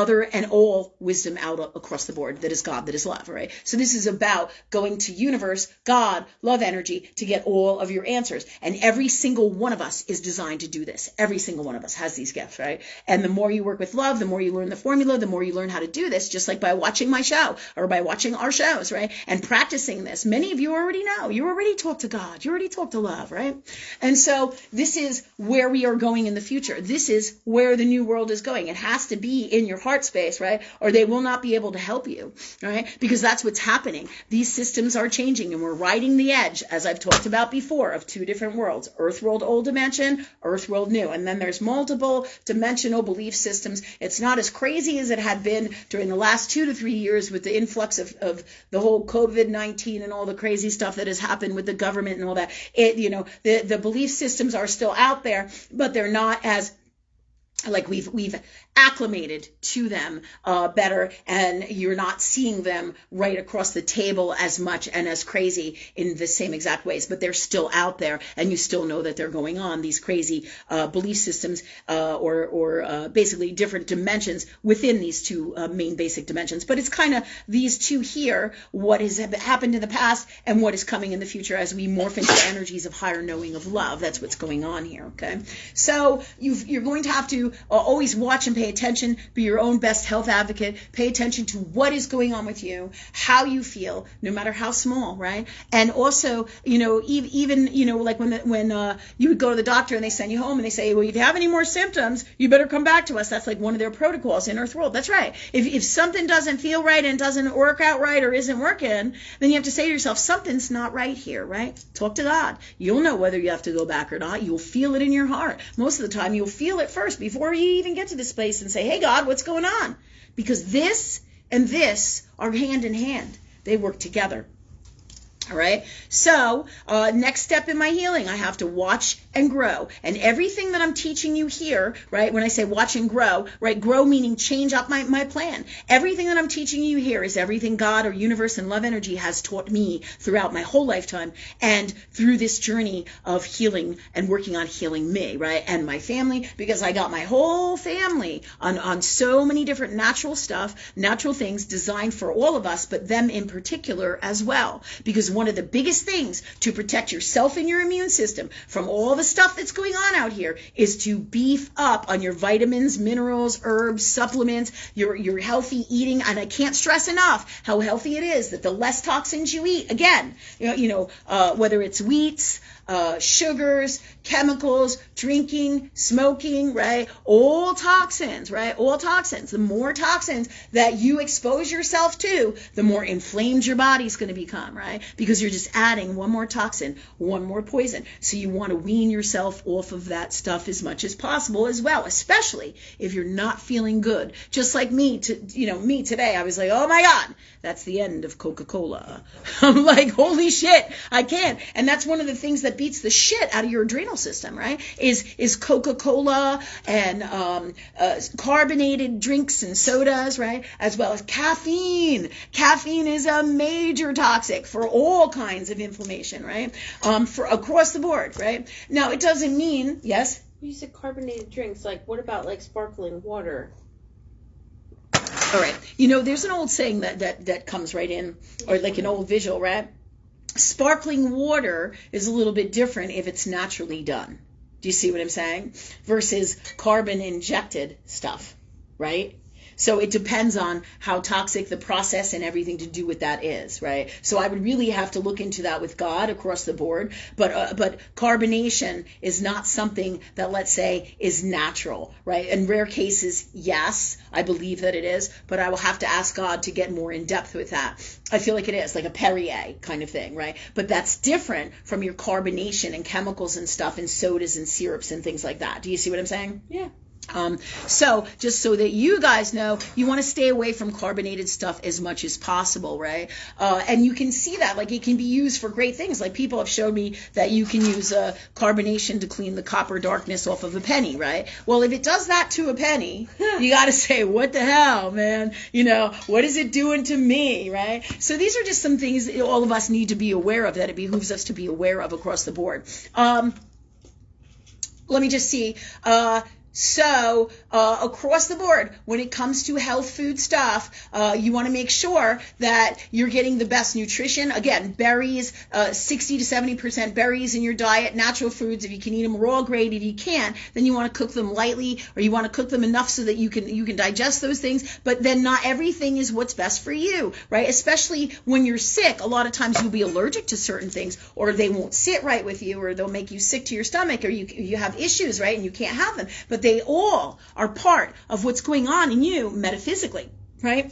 all wisdom out across the board that is God, that is love, right? So this is about going to universe, God, love energy to get all of your answers. And every single one of us is designed to do this. Every single one of us has these gifts, right? And the more you work with love, the more you learn the formula, the more you learn how to do this, just like by watching my show or by watching our shows, right? And practicing this. Many of you already know. You already talk to God. You already talk to love, right? And so this is where we are going in the future. This is where the new world is going. It has to be in your heart space, right? Or they will not be able to help you, right? Because that's what's happening. These systems are changing, and we're riding the edge, as I've talked about before, of two different worlds. Earth world, old dimension, earth world, new. And then there's multiple dimensional belief systems. It's not as crazy as it had been during the last 2 to 3 years with the influx of the whole COVID-19 and all the crazy stuff that has happened with the government and all that. The belief systems are still out there, but they're not as, like, we've acclimated to them better, and you're not seeing them right across the table as much and as crazy in the same exact ways, but they're still out there, and you still know that they're going on, these crazy belief systems or basically different dimensions within these two main basic dimensions. But it's kind of these two here, what has happened in the past and what is coming in the future as we morph into energies of higher knowing of love. That's what's going on here, okay? So you're going to have to always watch and pay attention, be your own best health advocate, pay attention to what is going on with you, how you feel, no matter how small, right? And also, even like when you would go to the doctor and they send you home and they say, well, if you have any more symptoms, you better come back to us. That's like one of their protocols in Earth World. That's right. If something doesn't feel right and doesn't work out right or isn't working, then you have to say to yourself, something's not right here, right? Talk to God. You'll know whether you have to go back or not. You'll feel it in your heart. Most of the time, you'll feel it first before you even get to this place and say, hey, God, what's going on? Because this and this are hand in hand. They work together. All right. So next step in my healing, I have to watch and grow. And everything that I'm teaching you here, right, when I say watch and grow, right, grow meaning change up my plan. Everything that I'm teaching you here is everything God or universe and love energy has taught me throughout my whole lifetime and through this journey of healing and working on healing me, right, and my family, because I got my whole family on so many different natural stuff, natural things designed for all of us, but them in particular as well. Because one of the biggest things to protect yourself and your immune system from all the stuff that's going on out here is to beef up on your vitamins, minerals, herbs, supplements, your healthy eating. And I can't stress enough how healthy it is that the less toxins you eat, again, whether it's wheats, sugars, chemicals, drinking, smoking, right? All toxins, right? All toxins. The more toxins that you expose yourself to, the more inflamed your body's going to become, right? Because you're just adding one more toxin, one more poison. So you want to wean yourself off of that stuff as much as possible as well, especially if you're not feeling good. Just like me today, I was like, oh my God, that's the end of Coca-Cola. I'm like, holy shit, I can't. And that's one of the things that beats the shit out of your adrenal system, right? Is Coca-Cola and carbonated drinks and sodas, right? As well as caffeine. Caffeine is a major toxic for all kinds of inflammation, right? For across the board, right? Now, it doesn't mean, yes? You said carbonated drinks. Like, what about like sparkling water? All right. There's an old saying that comes right in, or like an old visual, right? Sparkling water is a little bit different if it's naturally done. Do you see what I'm saying? Versus carbon injected stuff, right? So it depends on how toxic the process and everything to do with that is, right? So I would really have to look into that with God across the board. But carbonation is not something that, let's say, is natural, right? In rare cases, yes, I believe that it is, but I will have to ask God to get more in depth with that. I feel like it is, like a Perrier kind of thing, right? But that's different from your carbonation and chemicals and stuff and sodas and syrups and things like that. Do you see what I'm saying? Yeah. So just so that you guys know, you want to stay away from carbonated stuff as much as possible, right? And you can see that, like, it can be used for great things. Like, people have showed me that you can use carbonation to clean the copper darkness off of a penny, right? Well, if it does that to a penny, you got to say, what the hell, man? What is it doing to me, right? So these are just some things that all of us need to be aware of, that it behooves us to be aware of across the board. Let me just see. So across the board, when it comes to health food stuff, you want to make sure that you're getting the best nutrition. Again, berries, 60 to 70% berries in your diet, natural foods. If you can eat them raw grade, if you can't, then you want to cook them lightly, or you want to cook them enough so that you can digest those things. But then not everything is what's best for you, right? Especially when you're sick, a lot of times you'll be allergic to certain things, or they won't sit right with you, or they'll make you sick to your stomach, or you have issues, right? And you can't have them. But they all are part of what's going on in you metaphysically, right?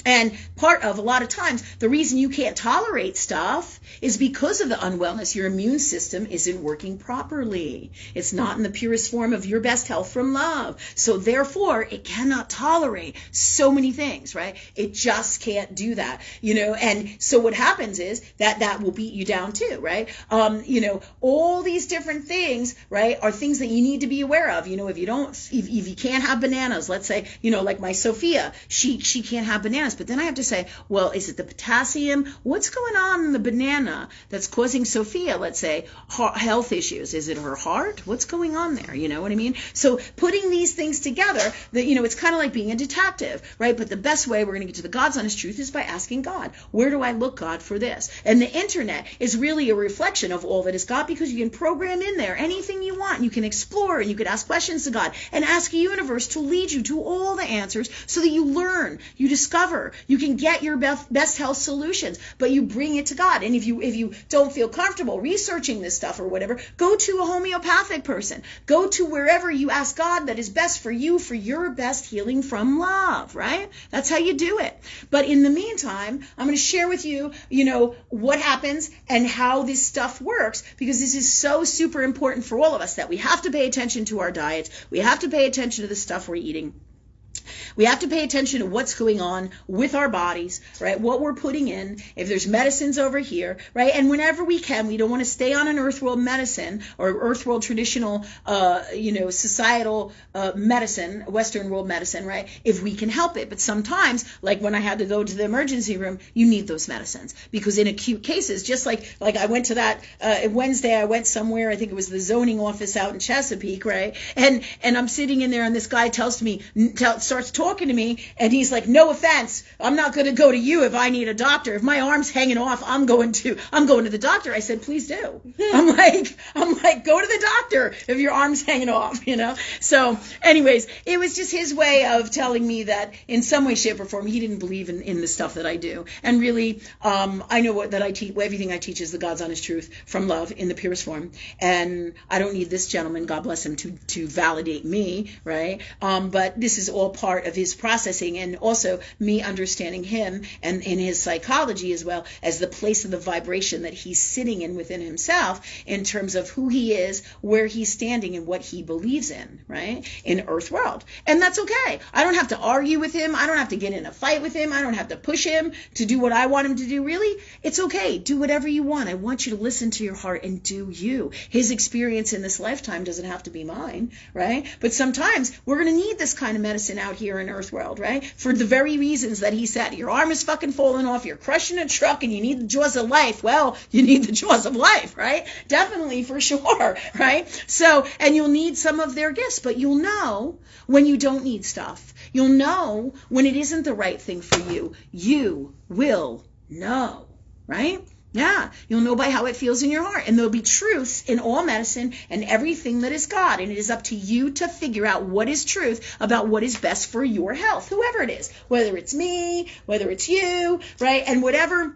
And part of, a lot of times, the reason you can't tolerate stuff is because of the unwellness. Your immune system isn't working properly. It's not in the purest form of your best health from love. So therefore, it cannot tolerate so many things, right? It just can't do that, And so what happens is that will beat you down too, right? All these different things, right, are things that you need to be aware of. If you can't have bananas, let's say, like my Sophia, she can't have bananas. But then I have to say, well, is it the potassium? What's going on in the banana that's causing Sophia, let's say, health issues? Is it her heart? What's going on there? You know what I mean? So putting these things together, it's kind of like being a detective, right? But the best way we're going to get to the God's honest truth is by asking God, where do I look, God, for this? And the internet is really a reflection of all that is God, because you can program in there anything you want. You can explore, and you can ask questions to God and ask the universe to lead you to all the answers so that you learn, you discover, you can get your best health solutions, but you bring it to God. And if you don't feel comfortable researching this stuff or whatever, go to a homeopathic person. Go to wherever you ask God that is best for you, for your best healing from love, right? That's how you do it. But in the meantime, I'm going to share with you, what happens and how this stuff works, because this is so super important for all of us, that we have to pay attention to our diets. We have to pay attention to the stuff we're eating. We have to pay attention to what's going on with our bodies, right? What we're putting in, if there's medicines over here, right? And whenever we can, we don't want to stay on an earth world medicine or earth world traditional, societal medicine, Western world medicine, right? If we can help it. But sometimes, like when I had to go to the emergency room, you need those medicines, because in acute cases, just like I went to that Wednesday, I went somewhere, I think it was the zoning office out in Chesapeake, right? And I'm sitting in there, and this guy starts talking to me, and he's like, no offense, I'm not going to go to you if I need a doctor. If my arm's hanging off, I'm going to the doctor. I said, please do. I'm like, go to the doctor if your arm's hanging off, So anyways, it was just his way of telling me that in some way, shape, or form, he didn't believe in the stuff that I do. And really, I know that I teach, everything I teach is the God's honest truth from love in the purest form. And I don't need this gentleman, God bless him, to validate me, right? But this is all part of his processing, and also me understanding him and in his psychology as well as the place of the vibration that he's sitting in within himself, in terms of who he is, where he's standing, and what he believes in, right? In earth world. And that's okay. I don't have to argue with him. I don't have to get in a fight with him. I don't have to push him to do what I want him to do. Really, it's okay. Do whatever you want. I want you to listen to your heart and do you. His experience in this lifetime doesn't have to be mine, right? But sometimes we're going to need this kind of medicine out here in earth world, right? For the very reasons that he said. Your arm is fucking falling off, you're crushing a truck, and you need the jaws of life. Well, you need the jaws of life, right? Definitely, for sure, right? So, and you'll need some of their gifts, but you'll know when you don't need stuff. You'll know when it isn't the right thing for you. You will know, right? Yeah, you'll know by how it feels in your heart. And there'll be truth in all medicine and everything that is God. And it is up to you to figure out what is truth about what is best for your health, whoever it is, whether it's me, whether it's you, right? And whatever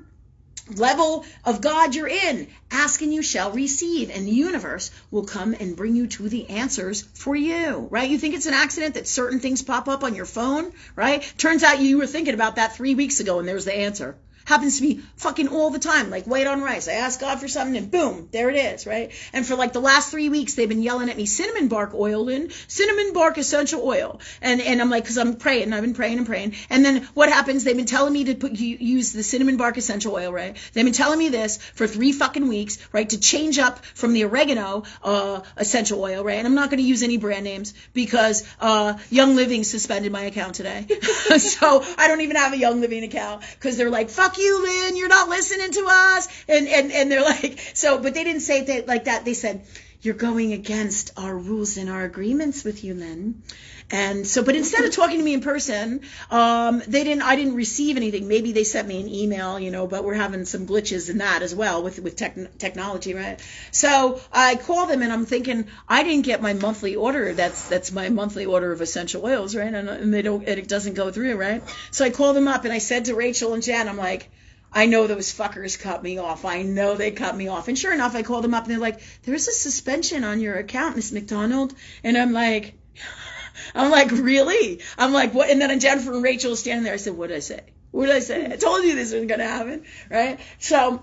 level of God you're in, ask and you shall receive, and the universe will come and bring you to the answers for you, right? You think it's an accident that certain things pop up on your phone, right? Turns out you were thinking about that 3 weeks ago, and there's the answer. Happens to me fucking all the time, like white on rice. I ask God for something and boom, there it is, right? And for like the last 3 weeks, they've been yelling at me, cinnamon bark oil, Lynn, cinnamon bark essential oil. And I'm like, because I'm praying, I've been praying and praying. And then what happens, they've been telling me to use the cinnamon bark essential oil, right? They've been telling me this for 3 fucking weeks, right? To change up from the oregano essential oil, right? And I'm not going to use any brand names because Young Living suspended my account today. So I don't even have a Young Living account because they're like, fuck you, Lynn, you're not listening to us. And they're like, so, but they didn't say it like that. They said, you're going against our rules and our agreements with you, Lynn. And so, but instead of talking to me in person, I didn't receive anything. Maybe they sent me an email, but we're having some glitches in that as well with technology, right? So I call them and I'm thinking, I didn't get my monthly order. That's my monthly order of essential oils, right? And it doesn't go through, right? So I call them up and I said to Rachel and Jen, I'm like, I know those fuckers cut me off. I know they cut me off. And sure enough, I called them up and they're like, there's a suspension on your account, Miss MacDonald. And I'm like, really? I'm like, what? And then Jennifer and Rachel standing there. I said, what did I say? What did I say? I told you this was going to happen, right? So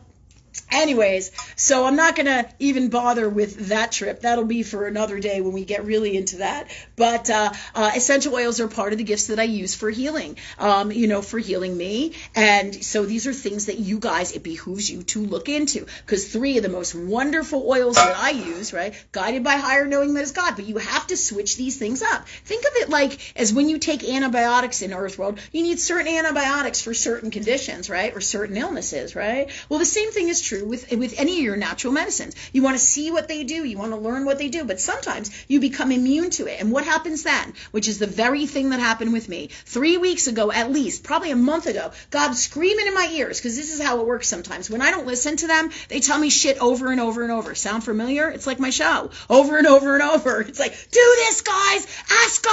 anyways, so I'm not going to even bother with that trip. That'll be for another day when we get really into that. But essential oils are part of the gifts that I use for healing, for healing me. And so these are things that you guys, it behooves you to look into. Because 3 of the most wonderful oils that I use, right, guided by higher knowing that is God. But you have to switch these things up. Think of it like as when you take antibiotics in Earthworld, you need certain antibiotics for certain conditions, right, or certain illnesses, right? Well, the same thing is true with any of your natural medicines. You want to see what they do. You want to learn what they do. But sometimes you become immune to it. And what happens then? Which is the very thing that happened with me. 3 weeks ago, at least, probably a month ago, God screaming in my ears, because this is how it works sometimes. When I don't listen to them, they tell me shit over and over and over. Sound familiar? It's like my show. Over and over and over. It's like, do this, guys. Ask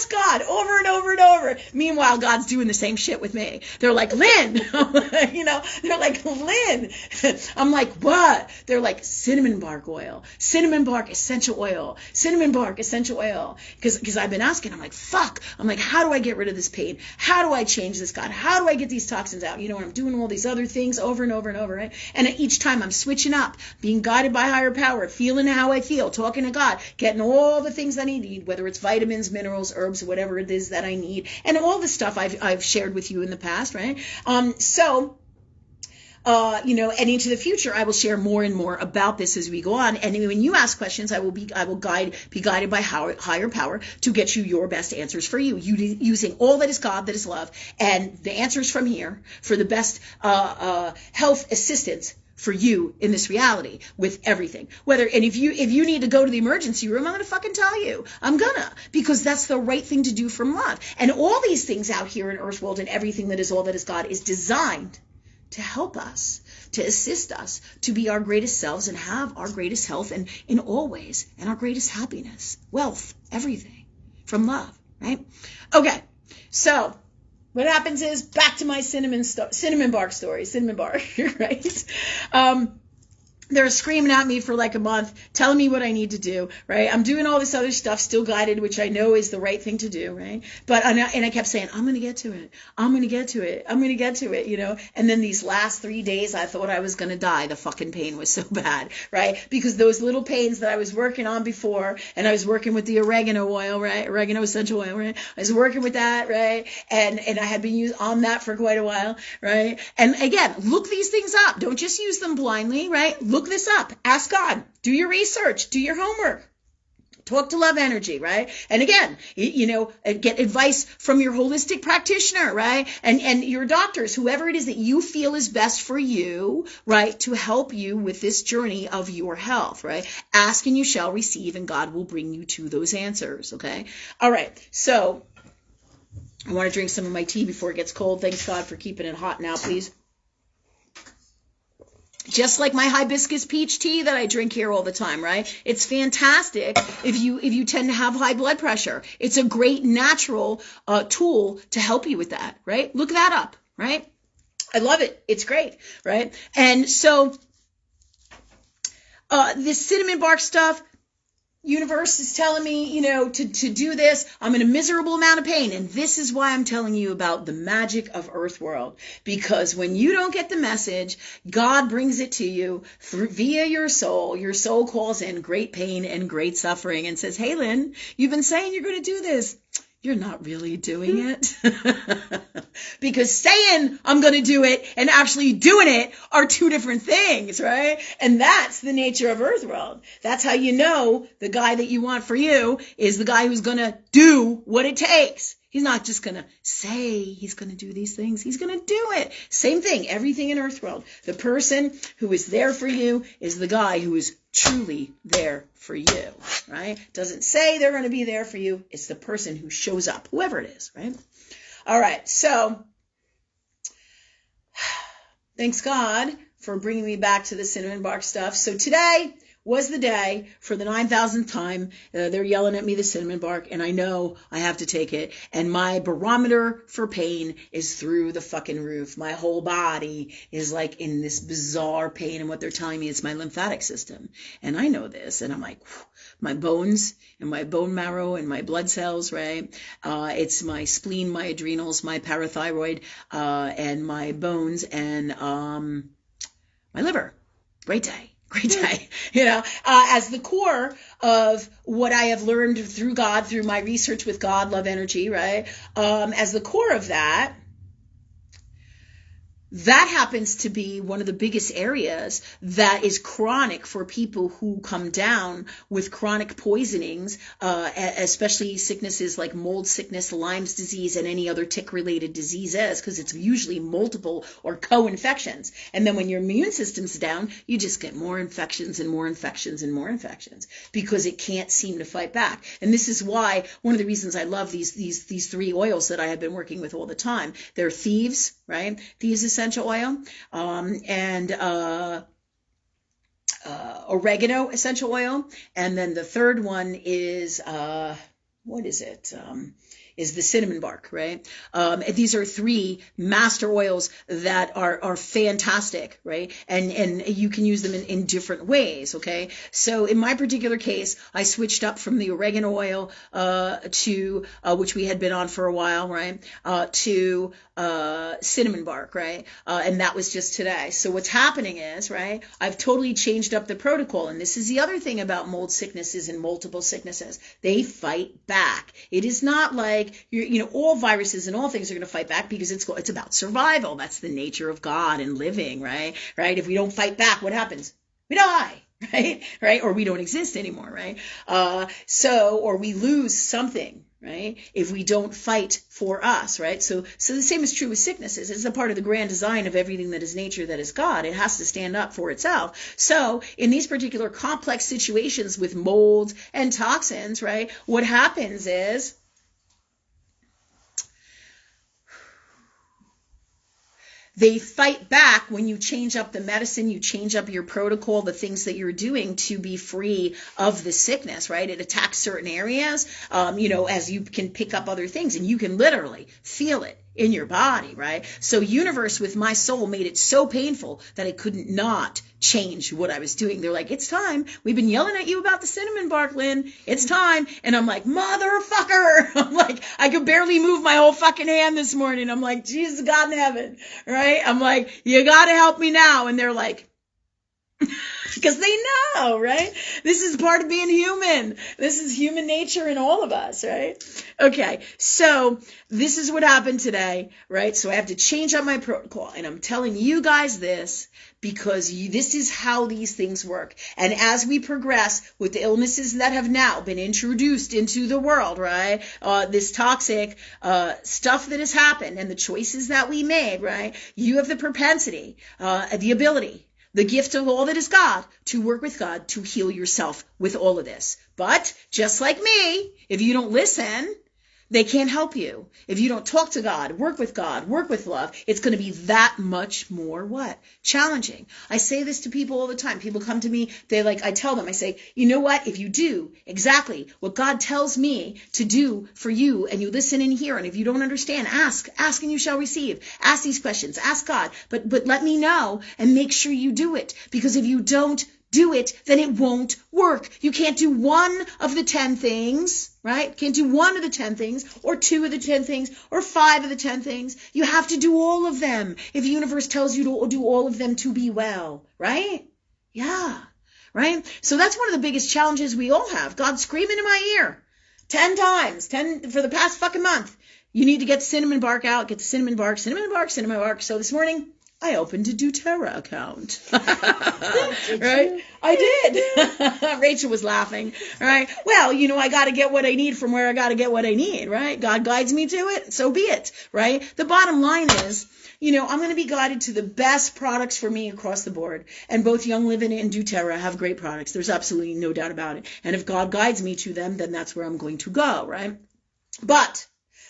God, over and over and over. Meanwhile, God's doing the same shit with me. They're like, Lynn, they're like, Lynn. I'm like, what? They're like, cinnamon bark oil, cinnamon bark essential oil, cinnamon bark essential oil. Because I've been asking, I'm like, fuck. I'm like, how do I get rid of this pain? How do I change this, God? How do I get these toxins out? And I'm doing all these other things over and over and over, right? And each time I'm switching up, being guided by higher power, feeling how I feel, talking to God, getting all the things I need, whether it's vitamins, minerals, herbs, whatever it is that I need, and all the stuff I've shared with you in the past, right? And into the future, I will share more and more about this as we go on. And when you ask questions, I will be guided by higher power to get you your best answers for you, using all that is God, that is love, and the answers from here for the best health assistance for you in this reality with everything. If you need to go to the emergency room, I'm going to fucking tell you. I'm gonna, because that's the right thing to do from love. And all these things out here in Earthworld and everything that is all that is God is designed to help us, to assist us, to be our greatest selves and have our greatest health and in all ways, and our greatest happiness, wealth, everything from love, right? Okay, so what happens is, back to my cinnamon bark story, cinnamon bark, right? They're screaming at me for like a month, telling me what I need to do, right? I'm doing all this other stuff, still guided, which I know is the right thing to do, right? But and I kept saying, I'm going to get to it. I'm going to get to it. I'm going to get to it, And then these last 3 days, I thought I was going to die. The fucking pain was so bad, right? Because those little pains that I was working on before, and I was working with the oregano oil, right? Oregano essential oil, right? I was working with that, right? And I had been on that for quite a while, right? And again, look these things up. Don't just use them blindly, right? Look this up. Ask God. Do your research. Do your homework. Talk to Love Energy, right? And again, get advice from your holistic practitioner, right? And your doctors, whoever it is that you feel is best for you, right? To help you with this journey of your health, right? Ask and you shall receive, and God will bring you to those answers, okay? All right. So I want to drink some of my tea before it gets cold. Thanks God for keeping it hot now, please. Just like my hibiscus peach tea that I drink here all the time, right? It's fantastic if you tend to have high blood pressure. It's a great natural tool to help you with that, right? Look that up, right? I love it. It's great, right? And so this cinnamon bark stuff, universe is telling me, to do this. I'm in a miserable amount of pain. And this is why I'm telling you about the magic of Earth World. Because when you don't get the message, God brings it to you via your soul. Your soul calls in great pain and great suffering and says, hey, Lynn, you've been saying you're going to do this. You're not really doing it. Because saying I'm going to do it and actually doing it are two different things, right? And that's the nature of Earthworld. That's how you know the guy that you want for you is the guy who's going to do what it takes. He's not just going to say he's going to do these things. He's going to do it. Same thing, everything in Earthworld. The person who is there for you is the guy who is truly there for you, right? Doesn't say they're going to be there for you. It's the person who shows up, whoever it is, right? All right, so thanks God for bringing me back to the cinnamon bark stuff. So today was the day for the 9,000th time. They're yelling at me the cinnamon bark, and I know I have to take it. And my barometer for pain is through the fucking roof. My whole body is like in this bizarre pain, and what they're telling me is my lymphatic system. And I know this, and I'm like, whew, my bones and my bone marrow and my blood cells, right? It's my spleen, my adrenals, my parathyroid, and my bones, and my liver. Great day. Great day, as the core of what I have learned through God, through my research with God, love, energy, right? As the core of that happens to be one of the biggest areas that is chronic for people who come down with chronic poisonings, especially sicknesses like mold sickness, Lyme's disease, and any other tick-related diseases, because it's usually multiple or co-infections. And then when your immune system's down, you just get more infections and more infections and more infections because it can't seem to fight back. And this is why one of the reasons I love these three oils that I have been working with all the time. They're Thieves, right? Thieves essential oil, and oregano essential oil. And then the third one is, is the cinnamon bark, right? These are three master oils that are fantastic, right? And you can use them in different ways, okay? So in my particular case, I switched up from the oregano oil to, which we had been on for a while, right? To cinnamon bark, right? And that was just today. So what's happening is, right, I've totally changed up the protocol. And this is the other thing about mold sicknesses and multiple sicknesses. They fight back. It is not like, all viruses and all things are going to fight back because it's about survival. That's the nature of God and living, right? Right? If we don't fight back, what happens? We die. Right? Or we don't exist anymore, right? Or we lose something, right? If we don't fight for us, right? So the same is true with sicknesses. It's a part of the grand design of everything that is nature, that is God. It has to stand up for itself. So in these particular complex situations with molds and toxins, right? What happens is, they fight back when you change up the medicine, you change up your protocol, the things that you're doing to be free of the sickness, right? It attacks certain areas, as you can pick up other things, and you can literally feel it in your body, right? So universe with my soul made it so painful that I couldn't not change what I was doing. They're like, it's time. We've been yelling at you about the cinnamon bark, Lynn. It's time. And I'm like, motherfucker. I'm like, I could barely move my whole fucking hand this morning. I'm like, Jesus, God in heaven, right? I'm like, you got to help me now. And they're like, because they know, right? This is part of being human. This is human nature in all of us, right? Okay, so this is what happened today, right? So I have to change up my protocol, and I'm telling you guys this because this is how these things work. And as we progress with the illnesses that have now been introduced into the world, right? This toxic stuff that has happened and the choices that we made, right? You have the propensity, the ability, the gift of all that is God, to work with God, to heal yourself with all of this. But just like me, if you don't listen, they can't help you. If you don't talk to God, work with love, it's going to be that much more what? Challenging. I say this to people all the time. People come to me, I tell them, I say, you know what? If you do exactly what God tells me to do for you, and you listen and hear, and if you don't understand, ask and you shall receive. Ask these questions, ask God, but let me know and make sure you do it. Because if you don't do it, then it won't work. You can't do one of the 10 things, right? Can't do one of the 10 things, or 2 of the 10 things, or 5 of the 10 things. You have to do all of them if the universe tells you to do all of them to be well, right? Yeah, right? So that's one of the biggest challenges we all have. God's screaming in my ear 10 times, 10 for the past fucking month. You need to get cinnamon bark out, get the cinnamon bark, cinnamon bark, cinnamon bark. So this morning, I opened a doTERRA account. Right? I did. Rachel was laughing. Right? Well, I got to get what I need from where I got to get what I need, right? God guides me to it, so be it, right? The bottom line is, I'm going to be guided to the best products for me across the board. And both Lynnhaven and doTERRA have great products. There's absolutely no doubt about it. And if God guides me to them, then that's where I'm going to go, right? But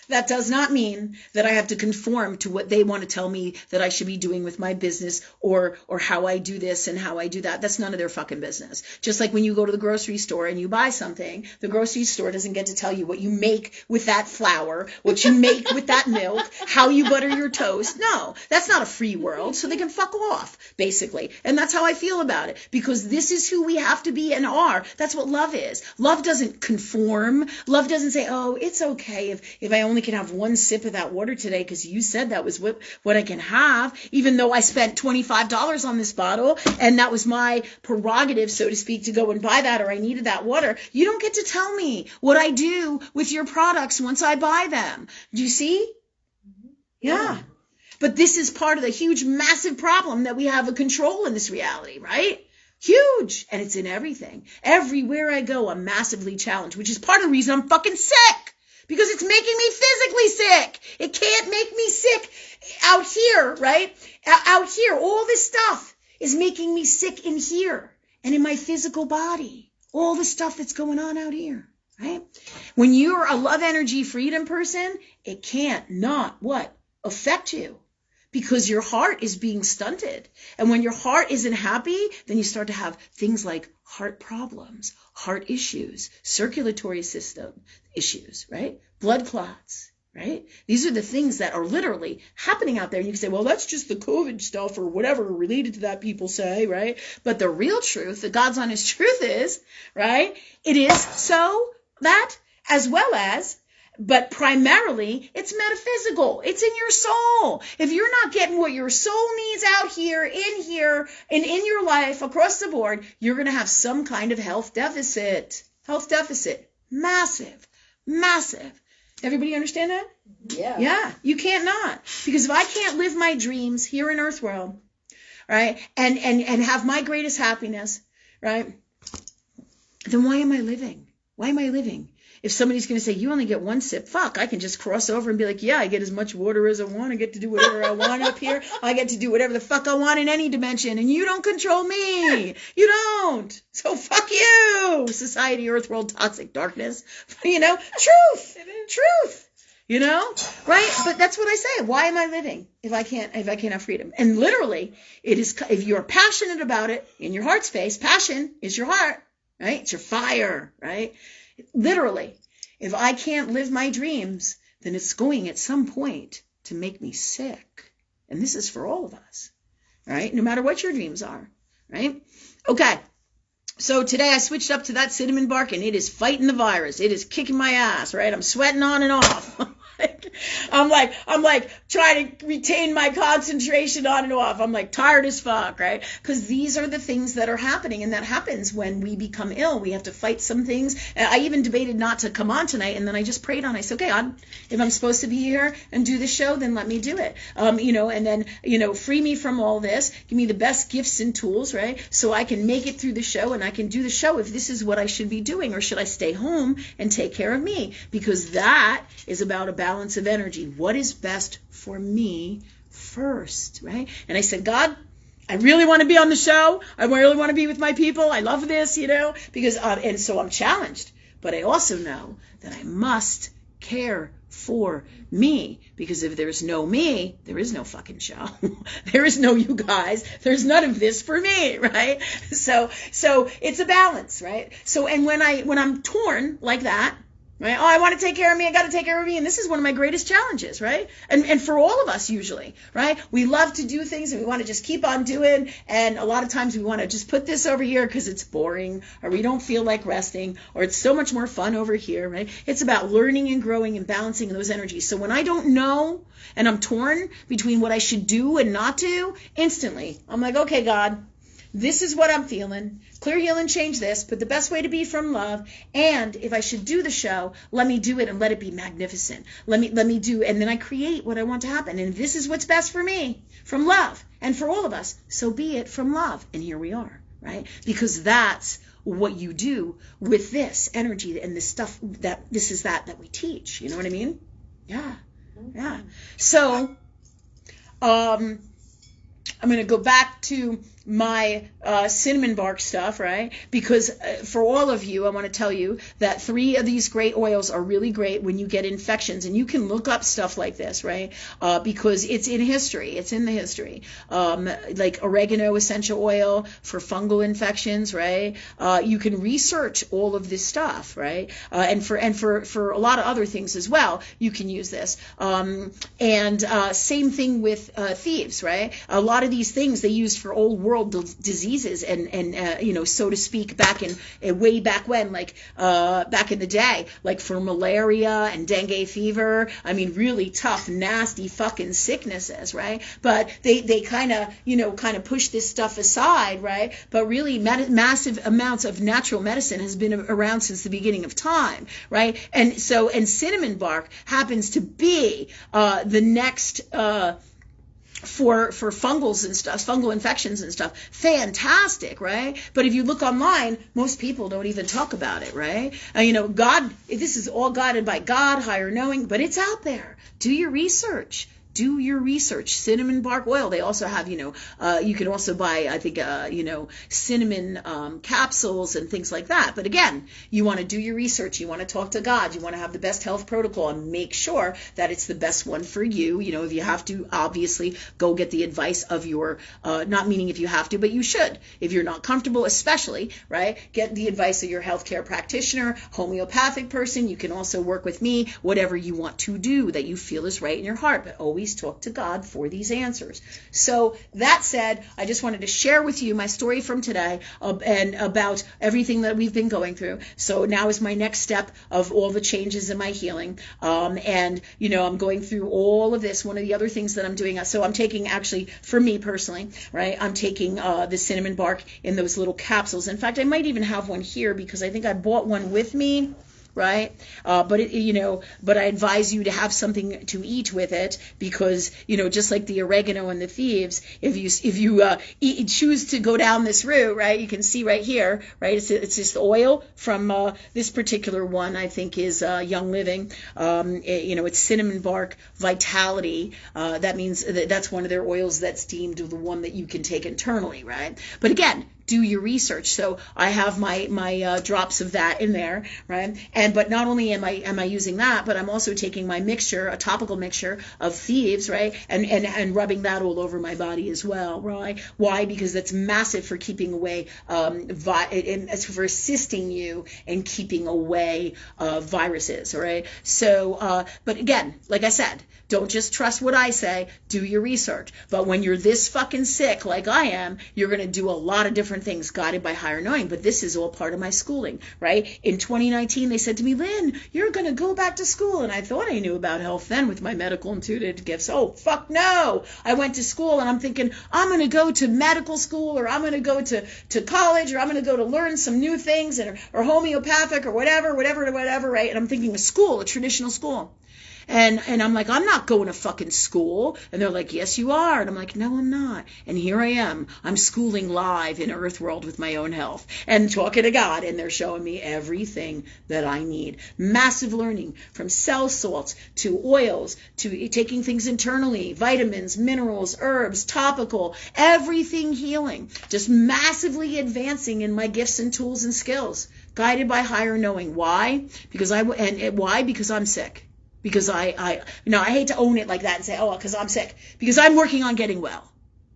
that does not mean that I have to conform to what they want to tell me that I should be doing with my business or how I do this and how I do that. That's none of their fucking business. Just like when you go to the grocery store and you buy something, the grocery store doesn't get to tell you what you make with that flour, what you make with that milk, how you butter your toast. No, that's not a free world, so they can fuck off, basically. And that's how I feel about it, because this is who we have to be and are. That's what love is. Love doesn't conform. Love doesn't say, oh, it's okay if I only can have one sip of that water today because you said that was what I can have, even though I spent $25 on this bottle and that was my prerogative, so to speak, to go and buy that, or I needed that water. You don't get to tell me what I do with your products once I buy them. Do you see? Yeah. But this is part of the huge, massive problem that we have a control in this reality, right? Huge. And it's in everything. Everywhere I go, I'm massively challenged, which is part of the reason I'm fucking sick. Because it's making me physically sick. It can't make me sick out here, right? Out here, all this stuff is making me sick in here and in my physical body. All the stuff that's going on out here, right? When you're a love energy freedom person, it can't not affect you. Because your heart is being stunted. And when your heart isn't happy, then you start to have things like heart problems, heart issues, circulatory system issues, right? Blood clots, right? These are the things that are literally happening out there. And you can say, well, that's just the COVID stuff or whatever related to that, people say, right? But the real truth, the God's honest truth is, right? It is so that, as well as, but primarily, it's metaphysical. It's in your soul. If you're not getting what your soul needs out here, and in your life across the board, you're going to have some kind of health deficit. Health deficit. Massive. Massive. Everybody understand that? Yeah. Yeah. You can't not. Because if I can't live my dreams here in Earth World, right, and have my greatest happiness, right, then why am I living? Why am I living? If somebody's going to say, you only get one sip, fuck, I can just cross over and be like, yeah, I get as much water as I want. I get to do whatever I want up here. I get to do whatever the fuck I want in any dimension. And you don't control me. You don't. So fuck you. Society, earth, world, toxic darkness. Truth. Truth. Right? But that's what I say. Why am I living if I can't have freedom? And literally, it is, if you're passionate about it in your heart space, passion is your heart, right? It's your fire, right? Literally, if I can't live my dreams, then it's going at some point to make me sick. And this is for all of us, right? No matter what your dreams are, right? Okay. So today I switched up to that cinnamon bark and it is fighting the virus. It is kicking my ass, right? I'm sweating on and off. I'm like trying to retain my concentration on and off. I'm like tired as fuck, right? Because these are the things that are happening, and that happens when we become ill. We have to fight some things. I even debated not to come on tonight, and then I just prayed on. I said, okay, God, if I'm supposed to be here and do the show, then let me do it. And then free me from all this. Give me the best gifts and tools, right? So I can make it through the show, and I can do the show if this is what I should be doing, or should I stay home and take care of me? Because that is about a balance of energy. What is best for me first, right? And I said, God, I really want to be on the show. I really want to be with my people. I love this, because, and so I'm challenged. But I also know that I must care for me, because if there's no me, there is no fucking show. There is no you guys. There's none of this for me, right? So it's a balance, right? So, and when I'm torn like that, Right? Oh, I want to take care of me. I got to take care of me. And this is one of my greatest challenges, right? And for all of us usually, right? We love to do things and we want to just keep on doing. And a lot of times we want to just put this over here because it's boring or we don't feel like resting or it's so much more fun over here, right? It's about learning and growing and balancing those energies. So when I don't know and I'm torn between what I should do and not do, instantly I'm like, okay, God, this is what I'm feeling. Clear, heal, and change this, but the best way to be from love. And if I should do the show, let me do it and let it be magnificent. Let me do, and then I create what I want to happen. And this is what's best for me, from love, and for all of us. So be it from love. And here we are, right? Because that's what you do with this energy and this stuff that we teach. You know what I mean? Yeah. Yeah. So, I'm going to go back to my cinnamon bark stuff, right? Because for all of you, I want to tell you that 3 of these great oils are really great when you get infections. And you can look up stuff like this, right? Because it's in history. It's in the history. Like oregano essential oil for fungal infections, right? You can research all of this stuff, right? And for a lot of other things as well, you can use this. And same thing with thieves, right? A lot of these things they used for old world diseases and you know, so to speak, way back when, like back in the day, like for malaria and dengue fever. I mean, really tough, nasty fucking sicknesses, right? But they kind of push this stuff aside, right? But really, massive amounts of natural medicine has been around since the beginning of time, right? And cinnamon bark happens to be the next. For fungals and stuff, fungal infections and stuff, fantastic, right? But if you look online, most people don't even talk about it, right? You know, God, this is all guided by God, higher knowing, but it's out there. Do your research. Do your research. Cinnamon bark oil. They also have, you can also buy, I think, cinnamon capsules and things like that. But again, you want to do your research. You want to talk to God. You want to have the best health protocol and make sure that it's the best one for you. You know, if you have to, obviously, go get the advice of your, not meaning if you have to, but you should. If you're not comfortable, especially, right, get the advice of your healthcare practitioner, homeopathic person. You can also work with me, whatever you want to do that you feel is right in your heart, but always talk to God for these answers. So that said, I just wanted to share with you my story from today and about everything that we've been going through. So now is my next step of all the changes in my healing. And, I'm going through all of this. One of the other things that I'm doing, so I'm taking, actually, for me personally, right, I'm taking the cinnamon bark in those little capsules. In fact, I might even have one here because I think I bought one with me. Right? But I advise you to have something to eat with it because, just like the oregano and the thieves, if you choose to go down this route, right, you can see right here, right, it's just oil from this particular one, I think is Young Living. It's cinnamon bark vitality. That means that's one of their oils that's deemed the one that you can take internally, right? But again, do your research. So I have my drops of that in there, right? But not only am I using that, but I'm also taking my mixture, a topical mixture of thieves, right? And rubbing that all over my body as well, right? Why? Because that's massive for keeping away, it's for assisting you in keeping away viruses, all right? So, but again, like I said, don't just trust what I say, do your research. But when you're this fucking sick like I am, you're going to do a lot of different things guided by higher knowing. But this is all part of my schooling, right? In 2019, they said to me, Lynn, you're going to go back to school. And I thought I knew about health then with my medical intuitive gifts. Oh, fuck no. I went to school and I'm thinking, I'm going to go to medical school or I'm going to go to college or I'm going to go to learn some new things or homeopathic or whatever, right? And I'm thinking a school, a traditional school. And I'm like, I'm not going to fucking school. And they're like, yes, you are. And I'm like, no, I'm not. And here I am. I'm schooling live in Earth World with my own health and talking to God. And they're showing me everything that I need. Massive learning from cell salts to oils to taking things internally, vitamins, minerals, herbs, topical, everything healing. Just massively advancing in my gifts and tools and skills. Guided by higher knowing. Why? Because I'm sick. Because I hate to own it like that and say, because I'm sick. Because I'm working on getting well,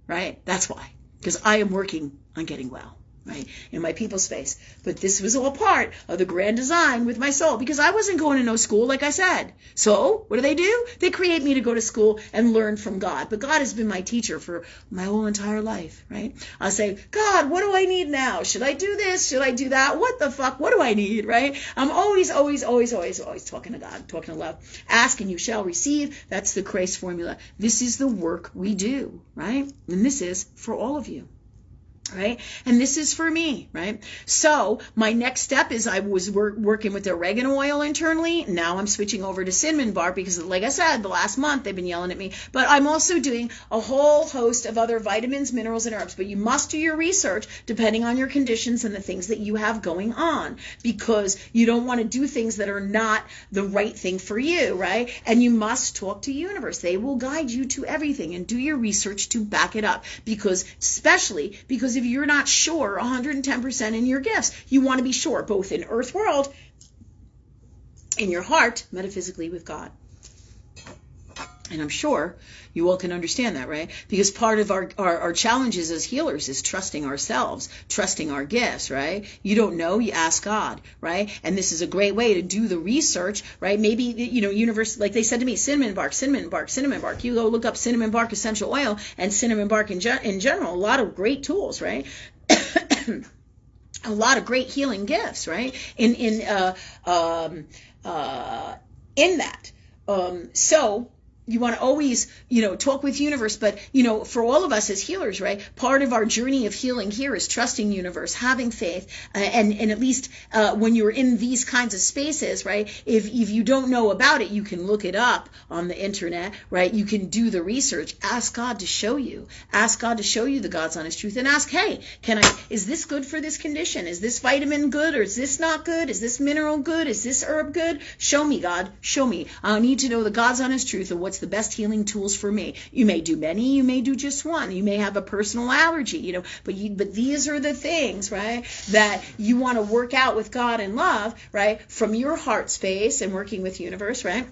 right? That's why. Because I am working on getting well. right, in my people space. But this was all part of the grand design with my soul, because I wasn't going to no school, like I said. So what do? They create me to go to school and learn from God. But God has been my teacher for my whole entire life, right? I'll say, God, what do I need now? Should I do this? Should I do that? What the fuck? What do I need, right? I'm always talking to God, talking to love. Ask and you shall receive. That's the Christ formula. This is the work we do, right? And this is for all of you. Right? And this is for me, right? So my next step is I was working with oregano oil internally. Now I'm switching over to cinnamon bark because, like I said, the last month they've been yelling at me. But I'm also doing a whole host of other vitamins, minerals, and herbs. But you must do your research depending on your conditions and the things that you have going on, because you don't want to do things that are not the right thing for you, right? And you must talk to universe. They will guide you to everything, and do your research to back it up, especially because if you're not sure 110% in your gifts, you want to be sure both in earth world, in your heart, metaphysically with God. And I'm sure you all can understand that, right? Because part of our challenges as healers is trusting ourselves, trusting our gifts, right? You don't know, you ask God, right? And this is a great way to do the research, right? Maybe, universe, like they said to me, cinnamon bark. You go look up cinnamon bark essential oil and cinnamon bark in general, a lot of great tools, right? A lot of great healing gifts, right? In that. So you want to always, talk with universe. But, for all of us as healers, right, part of our journey of healing here is trusting universe, having faith. And at least when you're in these kinds of spaces, right, if you don't know about it, you can look it up on the internet, right? You can do the research. Ask God to show you. Ask God to show you the God's honest truth. And ask, hey, is this good for this condition? Is this vitamin good, or is this not good? Is this mineral good? Is this herb good? Show me, God. Show me. I need to know the God's honest truth of what's the best healing tools for me. You may do many, you may do just one. You may have a personal allergy, but these are the things, right, that you want to work out with God and love, right, from your heart space and working with universe, right?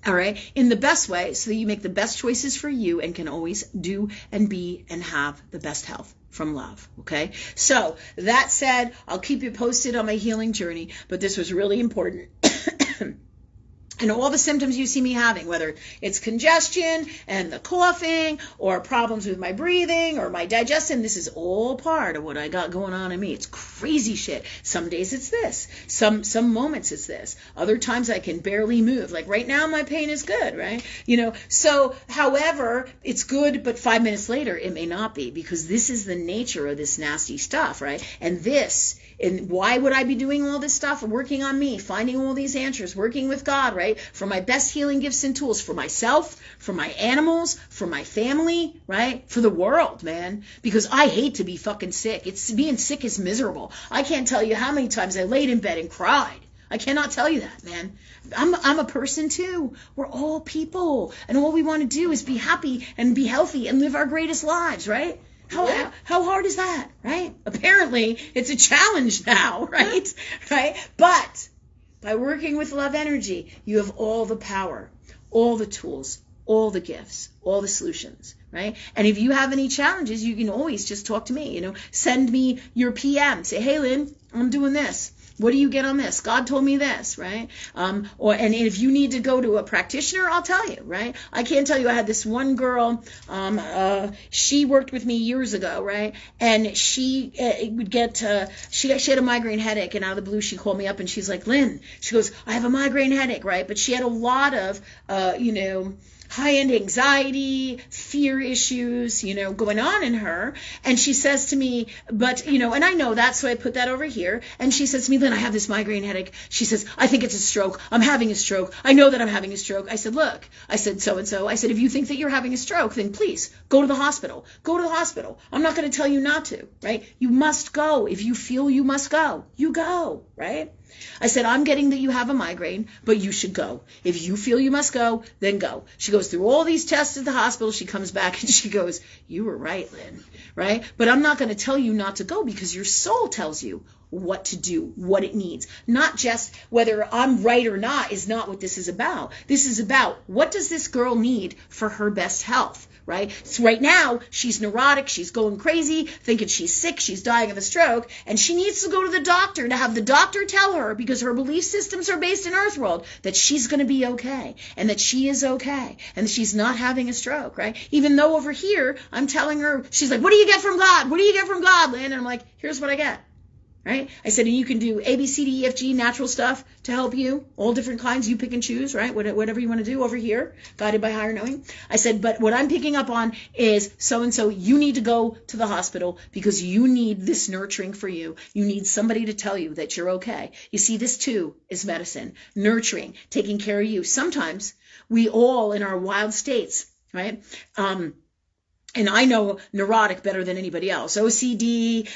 All right, in the best way, so that you make the best choices for you and can always do and be and have the best health from love. Okay, so that said, I'll keep you posted on my healing journey, but this was really important. And all the symptoms you see me having, whether it's congestion and the coughing or problems with my breathing or my digestion, this is all part of what I got going on in me. It's crazy shit. Some days it's this. Some moments it's this. Other times I can barely move. Like right now my pain is good, right? So however, it's good, but 5 minutes later it may not be, because this is the nature of this nasty stuff, right? And why would I be doing all this stuff? Working on me, finding all these answers, working with God, right? For my best healing gifts and tools, for myself, for my animals, for my family, right? For the world, man. Because I hate to be fucking sick. Being sick is miserable. I can't tell you how many times I laid in bed and cried. I cannot tell you that, man. I'm a person too. We're all people. And all we want to do is be happy and be healthy and live our greatest lives, right? How hard is that, right? Apparently, it's a challenge now, right? Right? But by working with love energy, you have all the power, all the tools, all the gifts, all the solutions, right? And if you have any challenges, you can always just talk to me, Send me your PM. Say, hey, Lynn, I'm doing this. What do you get on this? God told me this, right? And if you need to go to a practitioner, I'll tell you, right? I can't tell you. I had this one girl. She worked with me years ago, right? And she would get. She had a migraine headache, and out of the blue, she called me up, and she's like, Lynn. She goes, I have a migraine headache, right? But she had a lot of, high-end anxiety, fear issues, going on in her. And she says to me, but, and I know that, so I put that over here. And she says to me, Lynn, I have this migraine headache. She says, I think it's a stroke. I'm having a stroke. I know that I'm having a stroke. I said, look, I said, so-and-so. I said, if you think that you're having a stroke, then please go to the hospital. Go to the hospital. I'm not going to tell you not to, right? You must go. If you feel you must go, you go, right? I said, I'm getting that you have a migraine, but you should go. If you feel you must go, then go. She goes through all these tests at the hospital. She comes back and she goes, you were right, Lynn, right? But I'm not going to tell you not to go, because your soul tells you what to do, what it needs. Not just whether I'm right or not is not what this is about. This is about, what does this girl need for her best health, right? So right now, she's neurotic, she's going crazy, thinking she's sick, she's dying of a stroke, and she needs to go to the doctor to have the doctor tell her, because her belief systems are based in Earth World, that she's going to be okay, and that she is okay, and that she's not having a stroke, right? Even though over here, I'm telling her, she's like, what do you get from God? What do you get from God, Lynn? And I'm like, here's what I get. Right? I said, and you can do A, B, C, D, E, F, G, natural stuff to help you, all different kinds. You pick and choose, right? Whatever you want to do over here, guided by higher knowing. I said, but what I'm picking up on is so-and-so, you need to go to the hospital because you need this nurturing for you. You need somebody to tell you that you're okay. You see, this too is medicine, nurturing, taking care of you. Sometimes we all in our wild states, right? And I know neurotic better than anybody else. OCD,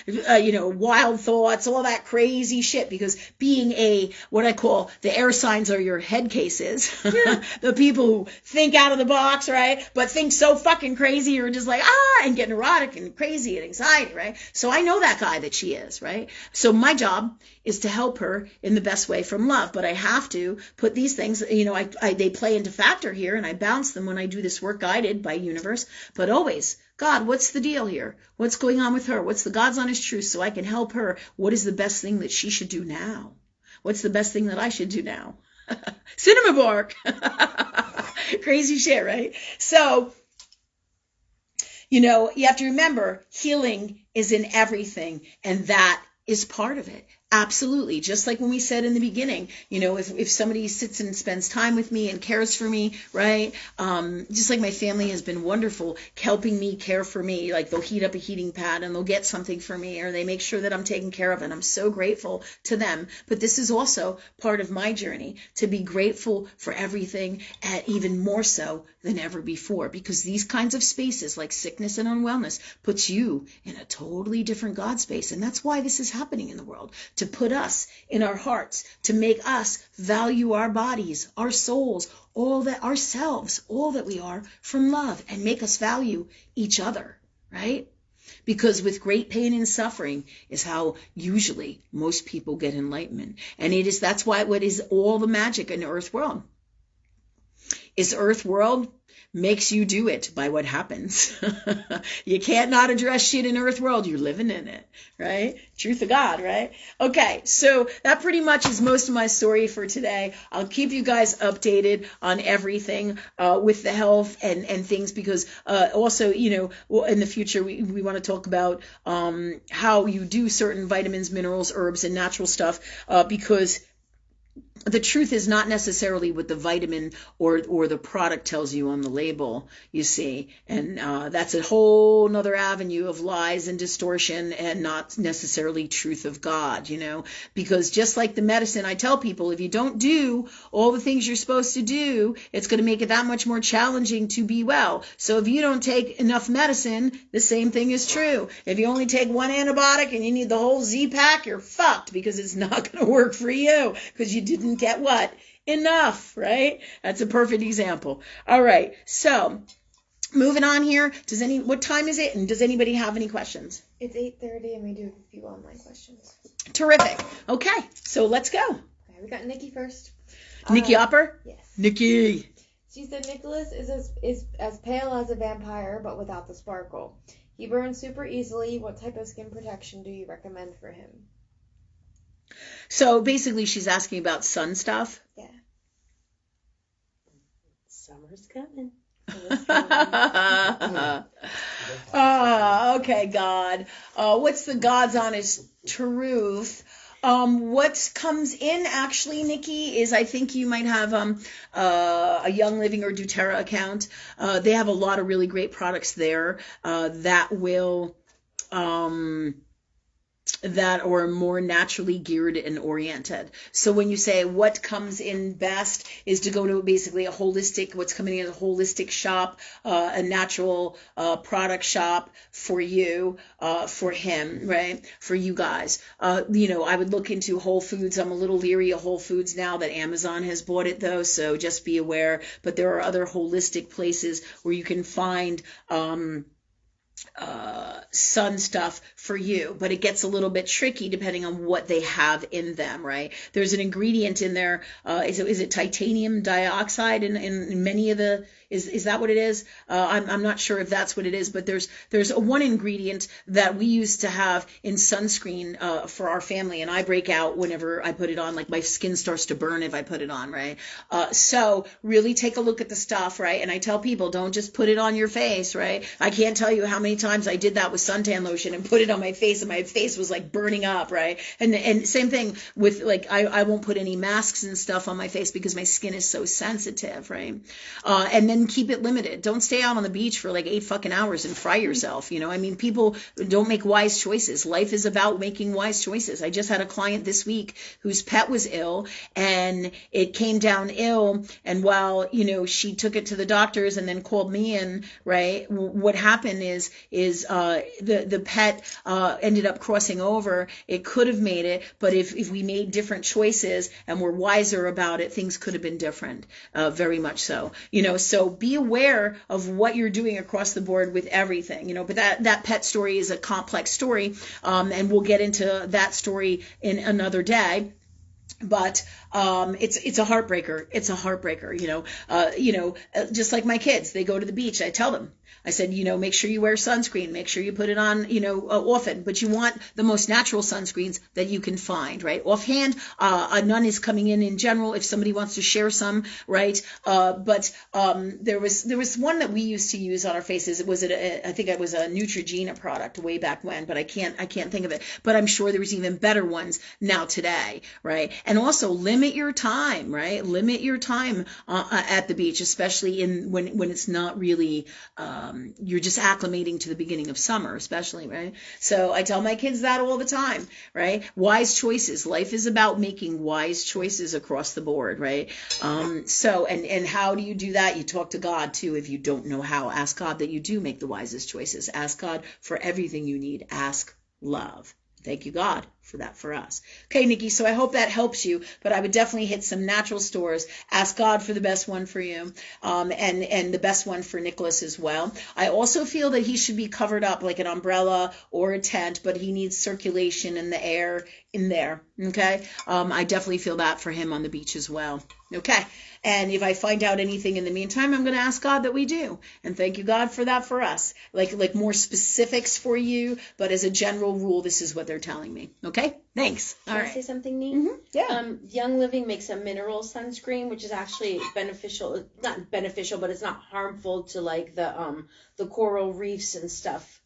wild thoughts, all that crazy shit. Because being what I call the air signs are your head cases. The people who think out of the box, right? But think so fucking crazy, you're just like, and get neurotic and crazy and anxiety, right? So I know that guy that she is, right? So my job is to help her in the best way from love. But I have to put these things, they play into factor here, and I bounce them when I do this work guided by universe. But always, God, what's the deal here? What's going on with her? What's the God's honest truth so I can help her? What is the best thing that she should do now? What's the best thing that I should do now? Cinema bark. Crazy shit, right? So, you have to remember, healing is in everything, and that is part of it. Absolutely. Just like when we said in the beginning, if somebody sits and spends time with me and cares for me, right? Just like my family has been wonderful, helping me care for me. Like they'll heat up a heating pad and they'll get something for me, or they make sure that I'm taken care of, and I'm so grateful to them. But this is also part of my journey, to be grateful for everything, and even more so than ever before, because these kinds of spaces like sickness and unwellness puts you in a totally different God space. And that's why this is happening in the world, to put us in our hearts, to make us value our bodies, our souls, all that ourselves, all that we are from love, and make us value each other, right? Because with great pain and suffering is how usually most people get enlightenment. And that's why what is all the magic in Earth World. Is Earth World makes you do it by what happens. You can't not address shit in Earth World. You're living in it, right? Truth of God, right? Okay, so that pretty much is most of my story for today. I'll keep you guys updated on everything with the health and things, because also, in the future, we want to talk about how you do certain vitamins, minerals, herbs, and natural stuff, because the truth is not necessarily what the vitamin or the product tells you on the label, you see. And that's a whole nother avenue of lies and distortion, and not necessarily truth of God, Because just like the medicine, I tell people, if you don't do all the things you're supposed to do, it's going to make it that much more challenging to be well. So if you don't take enough medicine, the same thing is true. If you only take one antibiotic and you need the whole Z-Pack, you're fucked, because it's not going to work for you, because you didn't get what? Enough, right? That's a perfect example. All right, so moving on here. What time is it? And does anybody have any questions? It's 8:30 and we do a few online questions. Terrific. Okay, so let's go. Okay, we got Nikki first. Nikki Upper? Yes. Nikki. She said Nicholas is as pale as a vampire, but without the sparkle. He burns super easily. What type of skin protection do you recommend for him? So basically she's asking about sun stuff. Yeah. Summer's coming. Okay, God. What's the God's honest truth? What comes in actually, Nikki, is I think you might have a Young Living or doTERRA account. They have a lot of really great products there that will that are more naturally geared and oriented. So when you say what comes in best is to go to basically a holistic, what's coming in as a holistic shop, a natural product shop for you, for him, right? For you guys. I would look into Whole Foods. I'm a little leery of Whole Foods now that Amazon has bought it though, so just be aware. But there are other holistic places where you can find sun stuff for you, but it gets a little bit tricky depending on what they have in them, right? There's an ingredient in there, is it titanium dioxide in many of the, is that what it is? I'm not sure if that's what it is, but there's one ingredient that we used to have in sunscreen for our family, and I break out whenever I put it on, like my skin starts to burn if I put it on, right? So really take a look at the stuff, right? And I tell people, don't just put it on your face, right? I can't tell you how many times I did that with suntan lotion and put it on my face, and my face was like burning up, right? And same thing with, like, I won't put any masks and stuff on my face because my skin is so sensitive, right? And then keep it limited. Don't stay out on the beach for like 8 fucking hours and fry yourself. You know, I mean, people don't make wise choices. Life is about making wise choices. I just had a client this week whose pet was ill, and it came down ill. And while, you know, she took it to the doctors and then called me in, right? What happened is the pet ended up crossing over. It could have made it, but if we made different choices and were wiser about it, things could have been different, very much so. You know, so be aware of what you're doing across the board with everything, you know. But that pet story is a complex story, and we'll get into that story in another day. But it's a heartbreaker. It's a heartbreaker, you know. Just like my kids, they go to the beach. I tell them, I said, you know, make sure you wear sunscreen. Make sure you put it on, you know, often. But you want the most natural sunscreens that you can find, right? Offhand, none is coming in general. If somebody wants to share some, right? But there was one that we used to use on our faces. I think it was a Neutrogena product way back when, but I can't think of it. But I'm sure there was even better ones now today, right? And also limit your time, right? Limit your time at the beach, especially when it's not really, you're just acclimating to the beginning of summer, especially, right? So I tell my kids that all the time, right? Wise choices. Life is about making wise choices across the board, right? And how do you do that? You talk to God too. If you don't know how, ask God that you do make the wisest choices. Ask God for everything you need. Ask love. Thank you, God, for that for us. Okay, Nikki, so I hope that helps you, but I would definitely hit some natural stores. Ask God for the best one for you, and the best one for Nicholas as well. I also feel that he should be covered up like an umbrella or a tent, but he needs circulation in the air in there, okay? I definitely feel that for him on the beach as well. Okay, and if I find out anything in the meantime, I'm going to ask God that we do. And thank you, God, for that for us. Like more specifics for you, but as a general rule, this is what they're telling me. Okay, thanks. All right. Can I say something neat? Mm-hmm. Yeah. Young Living makes a mineral sunscreen, which is actually beneficial. Not beneficial, but it's not harmful to like the coral reefs and stuff.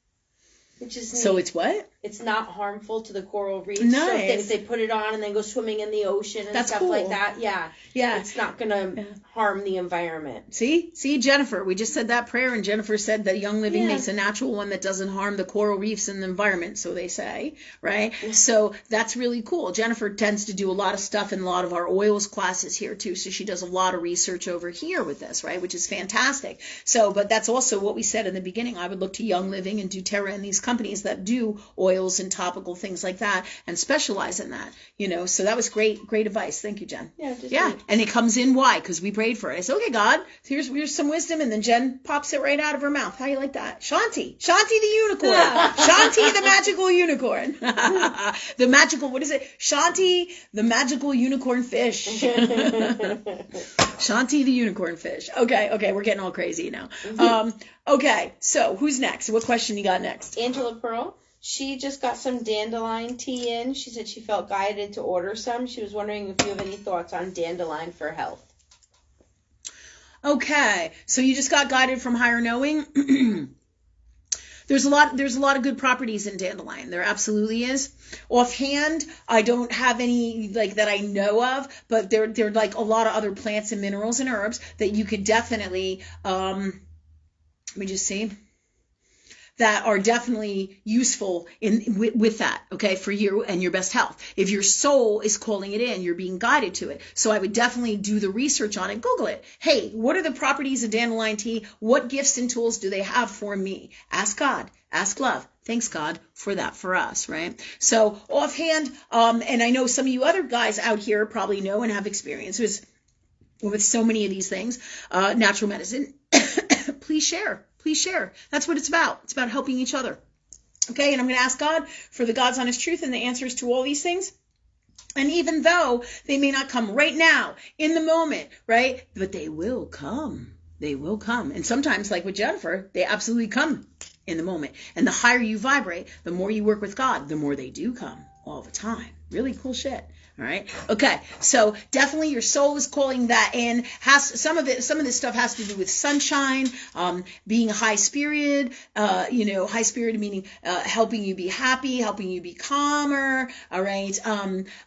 Which is neat. So it's what? It's not harmful to the coral reefs. Nice. So if they put it on and then go swimming in the ocean and stuff like that, yeah. It's not going to harm the environment. See, Jennifer, we just said that prayer, and Jennifer said that Young Living makes a natural one that doesn't harm the coral reefs and the environment, so they say, right? Yeah. So that's really cool. Jennifer tends to do a lot of stuff in a lot of our oils classes here too, so she does a lot of research over here with this, right, which is fantastic. So, but that's also what we said in the beginning. I would look to Young Living and doTERRA and these companies that do oils and topical things like that and specialize in that, you know. So that was great advice. Thank you, Jen. Yeah. And it comes in why? Because we prayed for it. I said, okay, God, here's some wisdom, and then Jen pops it right out of her mouth. How you like that? Shanti the unicorn. Shanti the magical unicorn. The magical, what is it? Shanti the magical unicorn fish. Shanti the unicorn fish. Okay, we're getting all crazy now. Okay, so who's next? What question you got next? Angela Pearl. She just got some dandelion tea in. She said she felt guided to order some. She was wondering if you have any thoughts on dandelion for health. Okay, so you just got guided from higher knowing. There's a lot of good properties in dandelion. There absolutely is. Offhand, I don't have any like that I know of, but there are like a lot of other plants and minerals and herbs that you could definitely let me just see, that are definitely useful with that, okay, for you and your best health. If your soul is calling it in, you're being guided to it. So I would definitely do the research on it. Google it. Hey, what are the properties of dandelion tea? What gifts and tools do they have for me? Ask God. Ask love. Thanks, God, for that for us, right? So offhand, and I know some of you other guys out here probably know and have experience with so many of these things, natural medicine. Please share. please share. That's what it's about. It's about helping each other. Okay, and I'm going to ask God for the God's honest truth and the answers to all these things. And even though they may not come right now, in the moment, right? But they will come. They will come. And sometimes, like with Jennifer, they absolutely come in the moment. And the higher you vibrate, the more you work with God, the more they do come all the time. Really cool shit. All right. Okay. So definitely your soul is calling that in. Some of this stuff has to do with sunshine, being high spirited, high spirited meaning, helping you be happy, helping you be calmer. All right.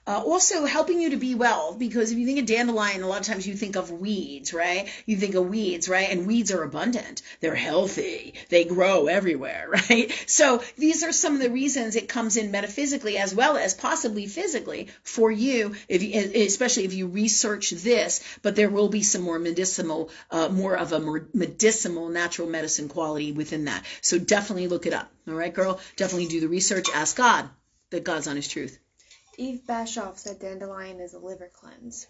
Also helping you to be well, because if you think of dandelion, a lot of times you think of weeds, right? You think of weeds, right? And weeds are abundant. They're healthy. They grow everywhere, right? So these are some of the reasons it comes in metaphysically as well as possibly physically for you, especially if you research this, but there will be some more medicinal, more of a medicinal natural medicine quality within that. So definitely look it up. All right, girl? Definitely do the research. Ask God that God's honest truth. Eve Bashoff said dandelion is a liver cleanse.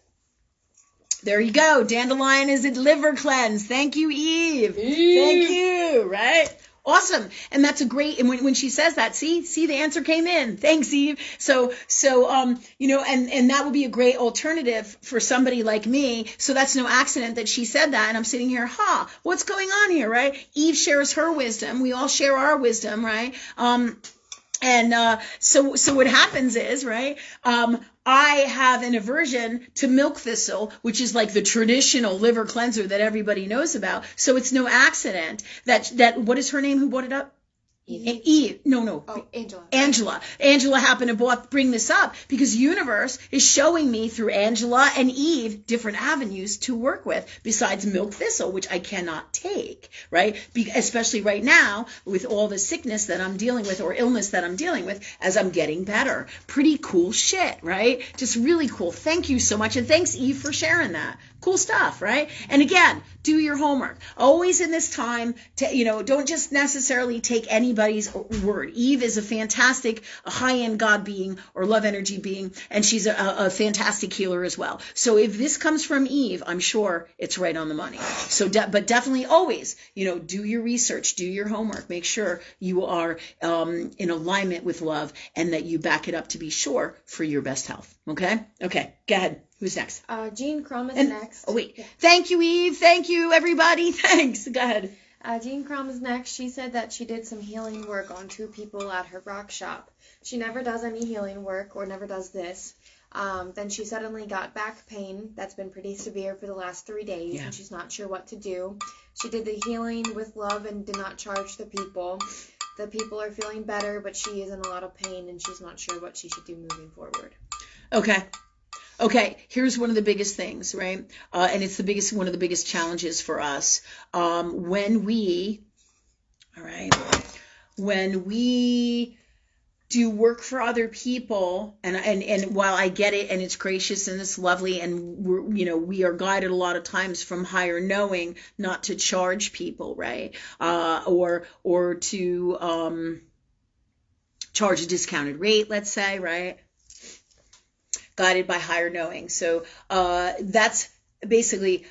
There you go. Dandelion is a liver cleanse. Thank you, Eve. Thank you. Right? Awesome. And that's a great, and when she says that, see, the answer came in. Thanks, Eve. So, and that would be a great alternative for somebody like me. So that's no accident that she said that. And I'm sitting here, what's going on here, right? Eve shares her wisdom. We all share our wisdom, right? So what happens is, right, I have an aversion to milk thistle, which is like the traditional liver cleanser that everybody knows about. So it's no accident that what is her name who brought it up? Eve. No. Oh, Angela. Angela happened to bring this up because universe is showing me through Angela and Eve different avenues to work with besides milk thistle, which I cannot take, right? Especially right now with all the sickness that I'm dealing with or illness that I'm dealing with as I'm getting better. Pretty cool shit, right? Just really cool. Thank you so much. And thanks, Eve, for sharing that. Cool stuff, right? And again, do your homework. Always in this time, don't just necessarily take anybody's word. Eve is a fantastic high-end God being or love energy being, and she's a fantastic healer as well. So if this comes from Eve, I'm sure it's right on the money. So, but definitely always, do your research, do your homework. Make sure you are in alignment with love and that you back it up to be sure for your best health. Okay? Okay, go ahead. Who's next? Jean Crum is next. Oh, wait. Yeah. Thank you, Eve. Thank you, everybody. Thanks. Go ahead. Jean Crum is next. She said that she did some healing work on 2 people at her rock shop. She never does any healing work or never does this. Then she suddenly got back pain that's been pretty severe for the last 3 days, and she's not sure what to do. She did the healing with love and did not charge the people. The people are feeling better, but she is in a lot of pain, and she's not sure what she should do moving forward. Okay, here's one of the biggest things, right? And it's one of the biggest challenges for us. When we do work for other people, and while I get it, and it's gracious and it's lovely, and we are guided a lot of times from higher knowing not to charge people, right? Or to charge a discounted rate, let's say, right? Guided by higher knowing. So that's basically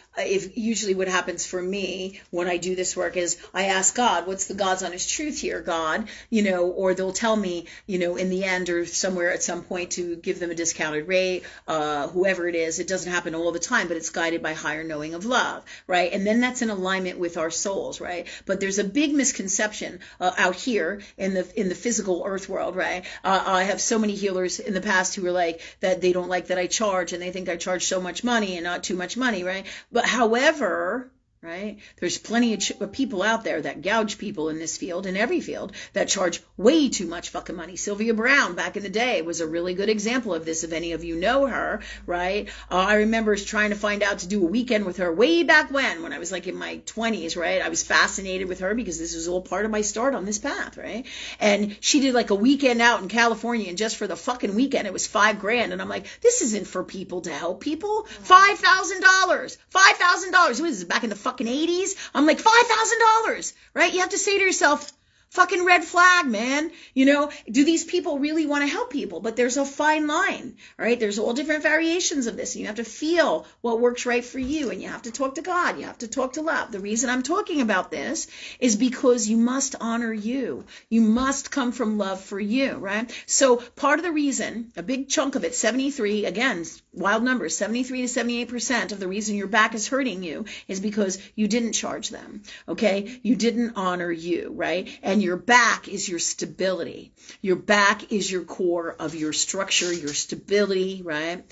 usually what happens for me when I do this work is I ask God, what's the God's honest truth here, God? Or they'll tell me, in the end or somewhere at some point to give them a discounted rate, whoever it is. It doesn't happen all the time, but it's guided by higher knowing of love, right? And then that's in alignment with our souls, right? But there's a big misconception out here in the physical earth world, right? I have so many healers in the past who are like that they don't like that I charge, and they think I charge so much money and not too much money, right? But however, right, there's plenty of people out there that gouge people in this field, in every field, that charge way too much fucking money. Sylvia Brown, back in the day, was a really good example of this, if any of you know her, right? I remember trying to find out to do a weekend with her way back when I was like in my 20s, right? I was fascinated with her because this was all part of my start on this path, right? And she did like a weekend out in California, and just for the fucking weekend, it was $5,000. And I'm like, this isn't for people to help people. $5,000. What is this, back in the fucking 80s? I'm like, $5,000, right? You have to say to yourself, Fucking red flag, man. You know, do these people really want to help people? But there's a fine line, right? There's all different variations of this. And you have to feel what works right for you. And you have to talk to God. You have to talk to love. The reason I'm talking about this is because you must honor you. You must come from love for you, right? So part of the reason, a big chunk of it, 73, again, wild numbers, 73 to 78% of the reason your back is hurting you is because you didn't charge them, okay? You didn't honor you, right? And your back is your stability. Your back is your core of your structure, your stability, right?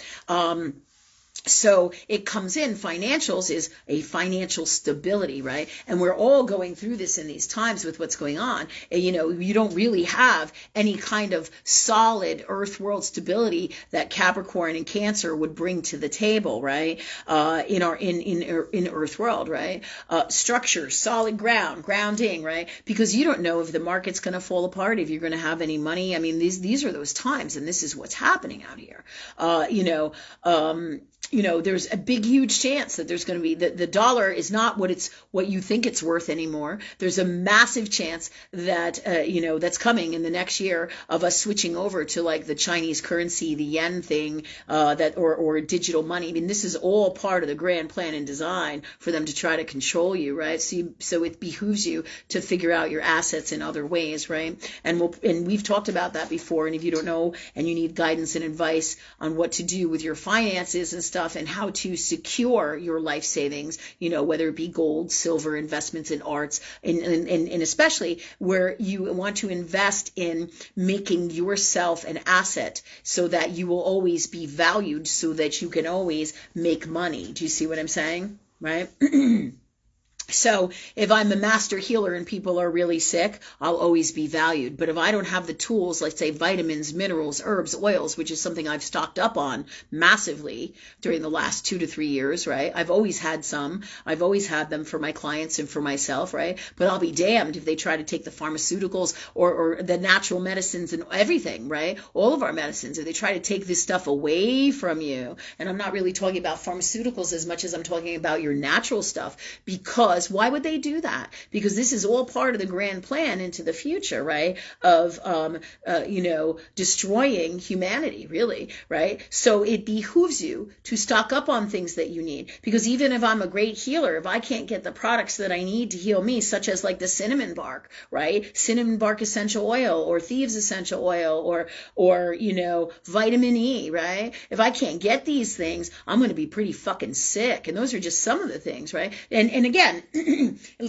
So it comes in, financials is a financial stability, right? And we're all going through this in these times with what's going on. And, you know, you don't really have any kind of solid earth world stability that Capricorn and Cancer would bring to the table, right? In earth world, right? Structure, solid grounding, right? Because you don't know if the market's going to fall apart, if you're going to have any money. I mean, these are those times, and this is what's happening out here. There's a big, huge chance that there's going to be the dollar is not what you think it's worth anymore. There's a massive chance that that's coming in the next year of us switching over to like the Chinese currency, the yen thing, or digital money. I mean, this is all part of the grand plan and design for them to try to control you, right? So it behooves you to figure out your assets in other ways, right? And we've talked about that before. And if you don't know and you need guidance and advice on what to do with your finances and stuff, and how to secure your life savings, whether it be gold, silver, investments in arts, and especially where you want to invest in making yourself an asset so that you will always be valued, so that you can always make money. Do you see what I'm saying? Right? So if I'm a master healer and people are really sick, I'll always be valued. But if I don't have the tools, let's say vitamins, minerals, herbs, oils, which is something I've stocked up on massively during the last 2 to 3 years, right? I've always had some. I've always had them for my clients and for myself, right? But I'll be damned if they try to take the pharmaceuticals or the natural medicines and everything, right? All of our medicines, if they try to take this stuff away from you. And I'm not really talking about pharmaceuticals as much as I'm talking about your natural stuff, because why would they do that? Because this is all part of the grand plan into the future, right? Of, destroying humanity, really, right? So it behooves you to stock up on things that you need. Because even if I'm a great healer, if I can't get the products that I need to heal me, such as like the cinnamon bark, right? Cinnamon bark essential oil, or Thieves essential oil, or vitamin E, right? If I can't get these things, I'm going to be pretty fucking sick. And those are just some of the things, right? And again,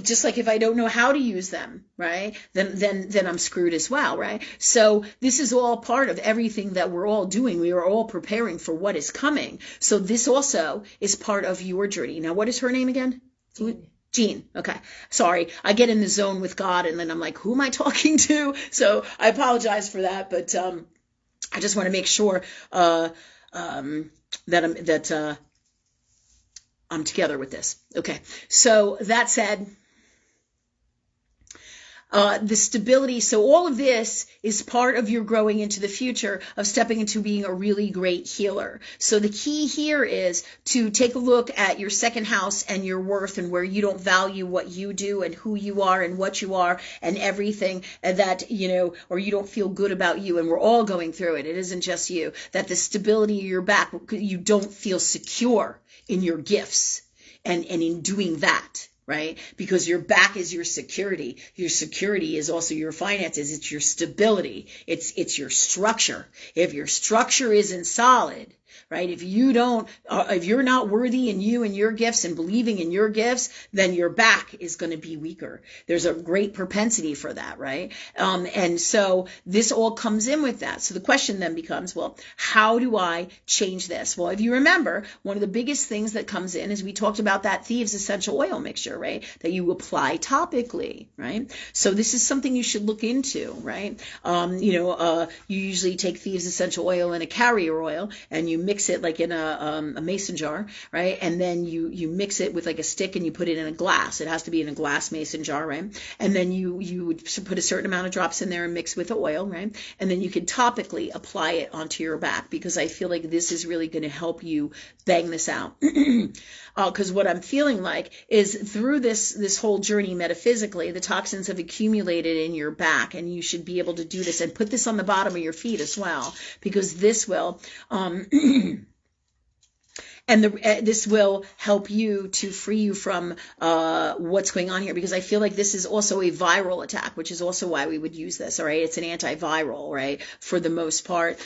just like if I don't know how to use them, right, then I'm screwed as well, right? So this is all part of everything that we're all doing. We are all preparing for what is coming. So this also is part of your journey. Now, what is her name again? Jean. Okay. Sorry. I get in the zone with God and then I'm like, who am I talking to? So I apologize for that, but I just want to make sure that I'm together with this. Okay. So that said, the stability. So all of this is part of your growing into the future of stepping into being a really great healer. So the key here is to take a look at your second house and your worth, and where you don't value what you do and who you are and what you are and everything that, or you don't feel good about you. And we're all going through it. It isn't just you. That the stability of your back, you don't feel secure in your gifts and in doing that. Right? Because your back is your security. Your security is also your finances. It's your stability. It's your structure. If your structure isn't solid, right? If you're not worthy in you and your gifts and believing in your gifts, then your back is going to be weaker. There's a great propensity for that, right? And so this all comes in with that. So the question then becomes, well, how do I change this? Well, if you remember, one of the biggest things that comes in is we talked about that Thieves essential oil mixture, right? That you apply topically, right? So this is something you should look into, right? You usually take Thieves essential oil and a carrier oil and you mix it like in a mason jar, right? And then you mix it with like a stick and you put it in a glass. It has to be in a glass mason jar, right? And then you would put a certain amount of drops in there and mix with the oil, right? And then you can topically apply it onto your back, because I feel like this is really going to help you bang this out. Because what I'm feeling like is through this whole journey metaphysically, the toxins have accumulated in your back, and you should be able to do this and put this on the bottom of your feet as well, because this will this will help you to free you from what's going on here, because I feel like this is also a viral attack, which is also why we would use this. All right, it's an antiviral, right? For the most part,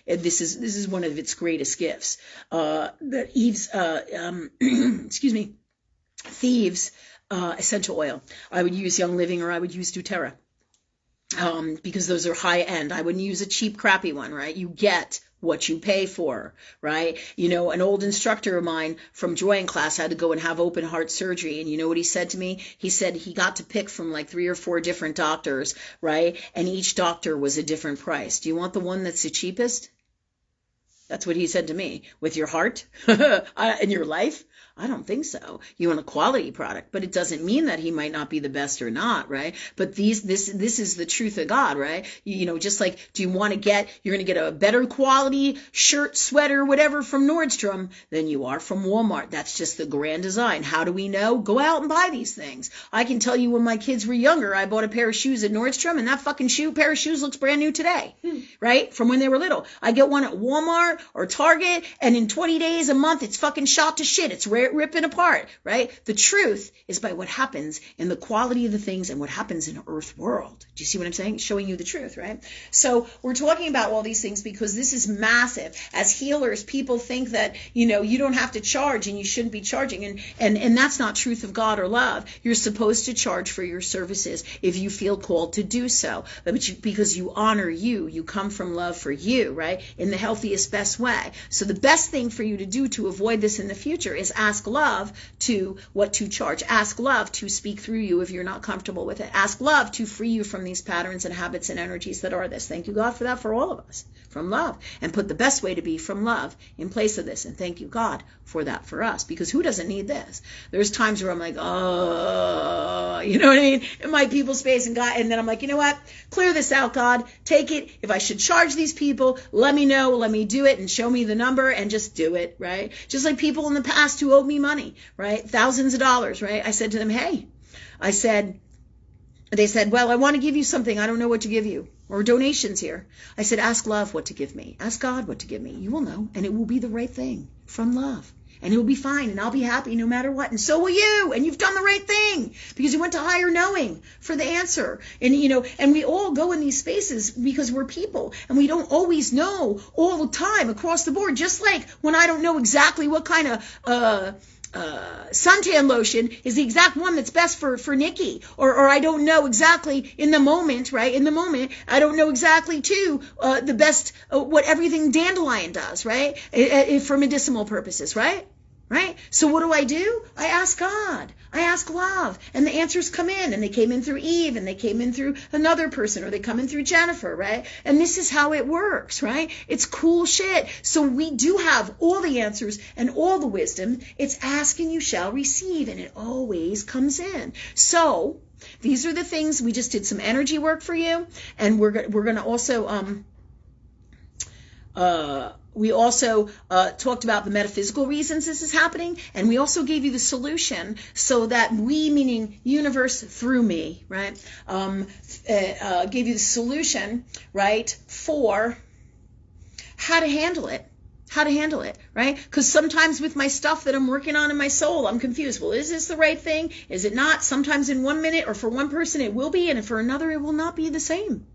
this is one of its greatest gifts. The Eve's, Thieves essential oil. I would use Young Living, or I would use doTERRA. Because those are high end. I wouldn't use a cheap, crappy one, right? You get what you pay for, right? You know, an old instructor of mine from drawing class had to go and have open heart surgery. And you know what he said to me? He said he got to pick from like 3 or 4 different doctors, right? And each doctor was a different price. Do you want the one that's the cheapest? That's what he said to me. With your heart in your life? I don't think so. You want a quality product, but it doesn't mean that he might not be the best or not, right? But this is the truth of God, right? You know, just like, do you want to you're going to get a better quality shirt, sweater, whatever from Nordstrom than you are from Walmart. That's just the grand design. How do we know? Go out and buy these things. I can tell you when my kids were younger, I bought a pair of shoes at Nordstrom, and that fucking pair of shoes looks brand new today, right? From when they were little. I get one at Walmart or Target, and in 20 days, a month, it's fucking shot to shit. It's ripping apart, right? The truth is by what happens in the quality of the things and what happens in earth world. Do you see what I'm saying? Showing you the truth, right? So we're talking about all these things because this is massive. As healers, people think that, you know, you don't have to charge and you shouldn't be charging. And that's not truth of God or love. You're supposed to charge for your services if you feel called to do so. Because you honor you. You come from love for you, right? In the healthiest, best way. So the best thing for you to do to avoid this in the future is ask love to what to charge. Ask love to speak through you if you're not comfortable with it. Ask love to free you from these patterns and habits and energies that are this. Thank you, God, for that for all of us. From love. And put the best way to be from love in place of this. And thank you, God, for that for us. Because who doesn't need this? There's times where I'm like, oh, you know what I mean? In my people space and God, and then I'm like, you know what? Clear this out, God. Take it. If I should charge these people, let me know. Let me do it and show me the number and just do it, right? Just like people in the past who owed me money, right? Thousands of dollars, right? I said to them, hey, they said, well, I want to give you something. I don't know what to give you. Or donations here. I said, ask love what to give me. Ask God what to give me. You will know. And it will be the right thing from love. And it will be fine. And I'll be happy no matter what. And so will you. And you've done the right thing. Because you went to higher knowing for the answer. And, you know, and we all go in these spaces because we're people. And we don't always know all the time across the board. Just like when I don't know exactly what kind of suntan lotion is the exact one that's best for Nikki, or I don't know exactly in the moment, right? In the moment, I don't know exactly too the best what everything Dandelion does, right? For medicinal purposes, right? Right? So what do? I ask God. I ask love. And the answers come in. And they came in through Eve. And they came in through another person. Or they come in through Jennifer, right? And this is how it works, right? It's cool shit. So we do have all the answers and all the wisdom. It's ask and you shall receive. And it always comes in. So these are the things. We just did some energy work for you. And we're going to also... we also talked about the metaphysical reasons this is happening, and we also gave you the solution so that we, meaning universe through me, right, gave you the solution, right, for how to handle it. Right? Because sometimes with my stuff that I'm working on in my soul, I'm confused. Well, is this the right thing? Is it not? Sometimes in 1 minute or for one person it will be, and for another it will not be the same.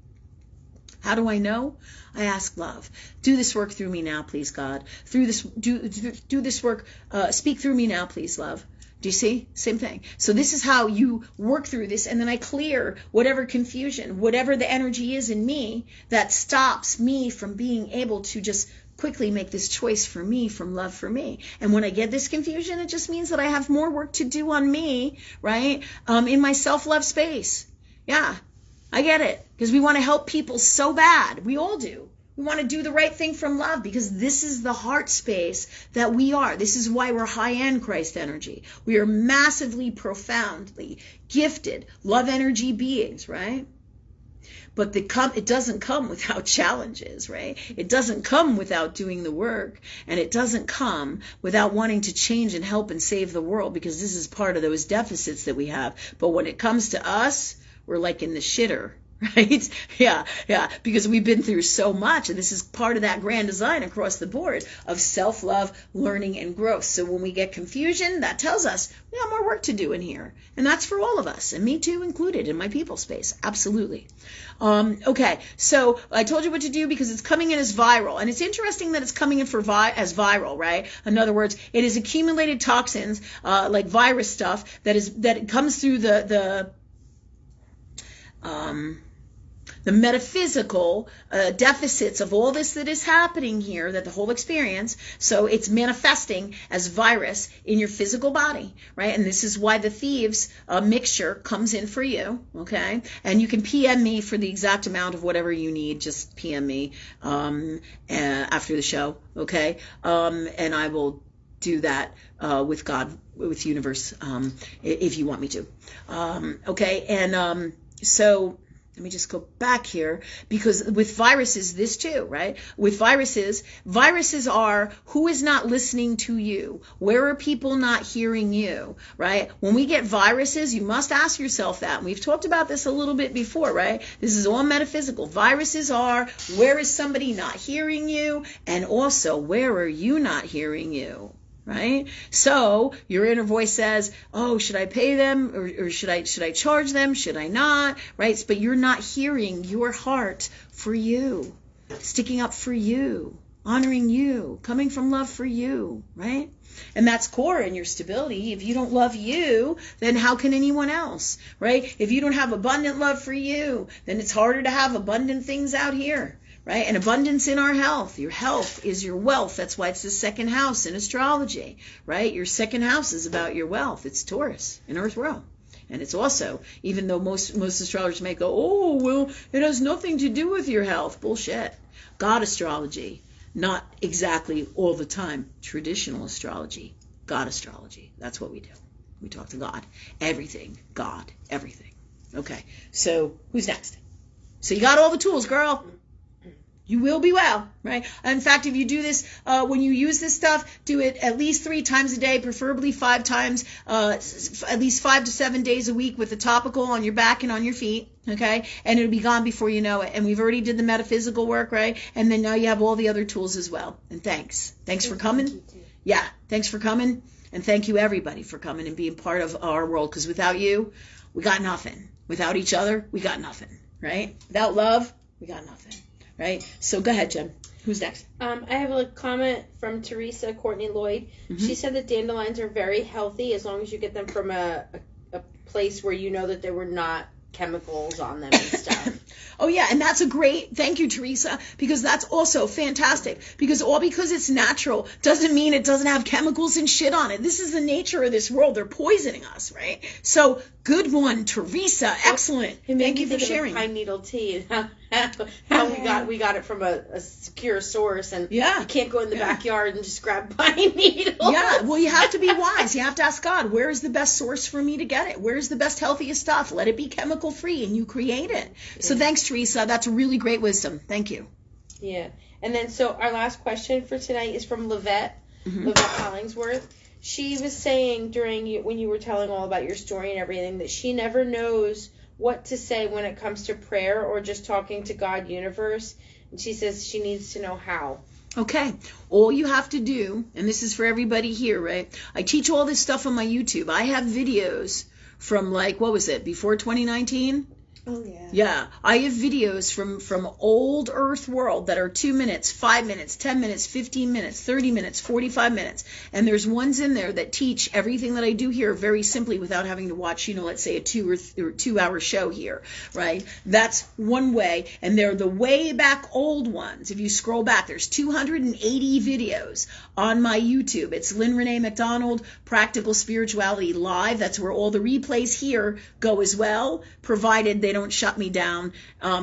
How do I know? I ask love. Do this work through me now, please, God. Do this work. Speak through me now, please, love. Do you see? Same thing. So this is how you work through this, and then I clear whatever confusion, whatever the energy is in me that stops me from being able to just quickly make this choice for me, from love for me. And when I get this confusion, it just means that I have more work to do on me, right? In my self-love space. Yeah. I get it, because we want to help people so bad. We all do. We want to do the right thing from love, because this is the heart space that we are. This is why we're high-end Christ energy. We are massively, profoundly gifted love energy beings, right? But it doesn't come without challenges, right? It doesn't come without doing the work, and it doesn't come without wanting to change and help and save the world, because this is part of those deficits that we have. But when it comes to us, we're like in the shitter, right? Yeah, because we've been through so much, and this is part of that grand design across the board of self-love, learning, and growth. So when we get confusion, that tells us we have more work to do in here, and that's for all of us, and me too included in my people space, absolutely. Okay, so I told you what to do because it's coming in as viral, and it's interesting that it's coming in as viral, right? In other words, it is accumulated toxins, like virus stuff that comes through the metaphysical deficits of all this that is happening here, that the whole experience, so it's manifesting as virus in your physical body, right? And this is why the Thieves mixture comes in for you, okay? And you can PM me for the exact amount of whatever you need. Just PM me after the show, okay? And I will do that with God, with universe, if you want me to. Okay, and so let me just go back here, because with viruses, this too, right? With viruses are who is not listening to you? Where are people not hearing you, right? When we get viruses, you must ask yourself that. And we've talked about this a little bit before, right? This is all metaphysical. Viruses are, where is somebody not hearing you? And also, where are you not hearing you? Right? So your inner voice says, oh, should I pay them, or should I charge them? Should I not? Right? But you're not hearing your heart for you, sticking up for you, honoring you, coming from love for you, right? And that's core in your stability. If you don't love you, then how can anyone else, right? If you don't have abundant love for you, then it's harder to have abundant things out here. Right? And abundance in our health. Your health is your wealth. That's why it's the second house in astrology, right? Your second house is about your wealth. It's Taurus in Earth Row. And it's also, even though most astrologers may go, oh, well, it has nothing to do with your health. Bullshit. God astrology, not exactly all the time. Traditional astrology, God astrology. That's what we do. We talk to God. Everything. God. Everything. Okay. So who's next? So you got all the tools, girl. You will be well, right? In fact, if you do this, when you use this stuff, do it at least 3 times a day, preferably 5 times, at least 5 to 7 days a week with the topical on your back and on your feet, okay? And it'll be gone before you know it. And we've already did the metaphysical work, right? And then now you have all the other tools as well. And thanks. Thanks for coming. Yeah, thanks for coming. And thank you, everybody, for coming and being part of our world. Because without you, we got nothing. Without each other, we got nothing, right? Without love, we got nothing. Right? So go ahead, Jen. Who's next? I have a comment from Teresa Courtney Lloyd. Mm-hmm. She said that dandelions are very healthy as long as you get them from a place where you know that there were not chemicals on them and stuff. Oh, yeah, and that's a great, thank you, Teresa, because that's also fantastic. Because it's natural doesn't mean it doesn't have chemicals and shit on it. This is the nature of this world. They're poisoning us, right? So, good one, Teresa. Excellent. Thank you for sharing. Pine needle tea and how we got it from a secure source, and you can't go in the backyard and just grab pine needles. Yeah, well, you have to be wise. You have to ask God, where is the best source for me to get it? Where's the best, healthiest stuff? Let it be chemical free, and you create it. Yeah. So thanks, Teresa. That's a really great wisdom. Thank you. Yeah. And then, so our last question for tonight is from Livette, Livette Hollingsworth. She was saying when you were telling all about your story and everything that she never knows what to say when it comes to prayer or just talking to God, universe. And she says she needs to know how. Okay. All you have to do, and this is for everybody here, right? I teach all this stuff on my YouTube. I have videos from before 2019? Oh, yeah. Yeah. I have videos from old Earth world that are 2 minutes, 5 minutes, 10 minutes, 15 minutes, 30 minutes, 45 minutes. And there's ones in there that teach everything that I do here very simply without having to watch, let's say a 2 hour show here, right? That's one way. And they're the way back old ones. If you scroll back, there's 280 videos on my YouTube. It's Lynn Rene MacDonald, Practical Spirituality Live. That's where all the replays here go as well, provided they don't don't shut me down,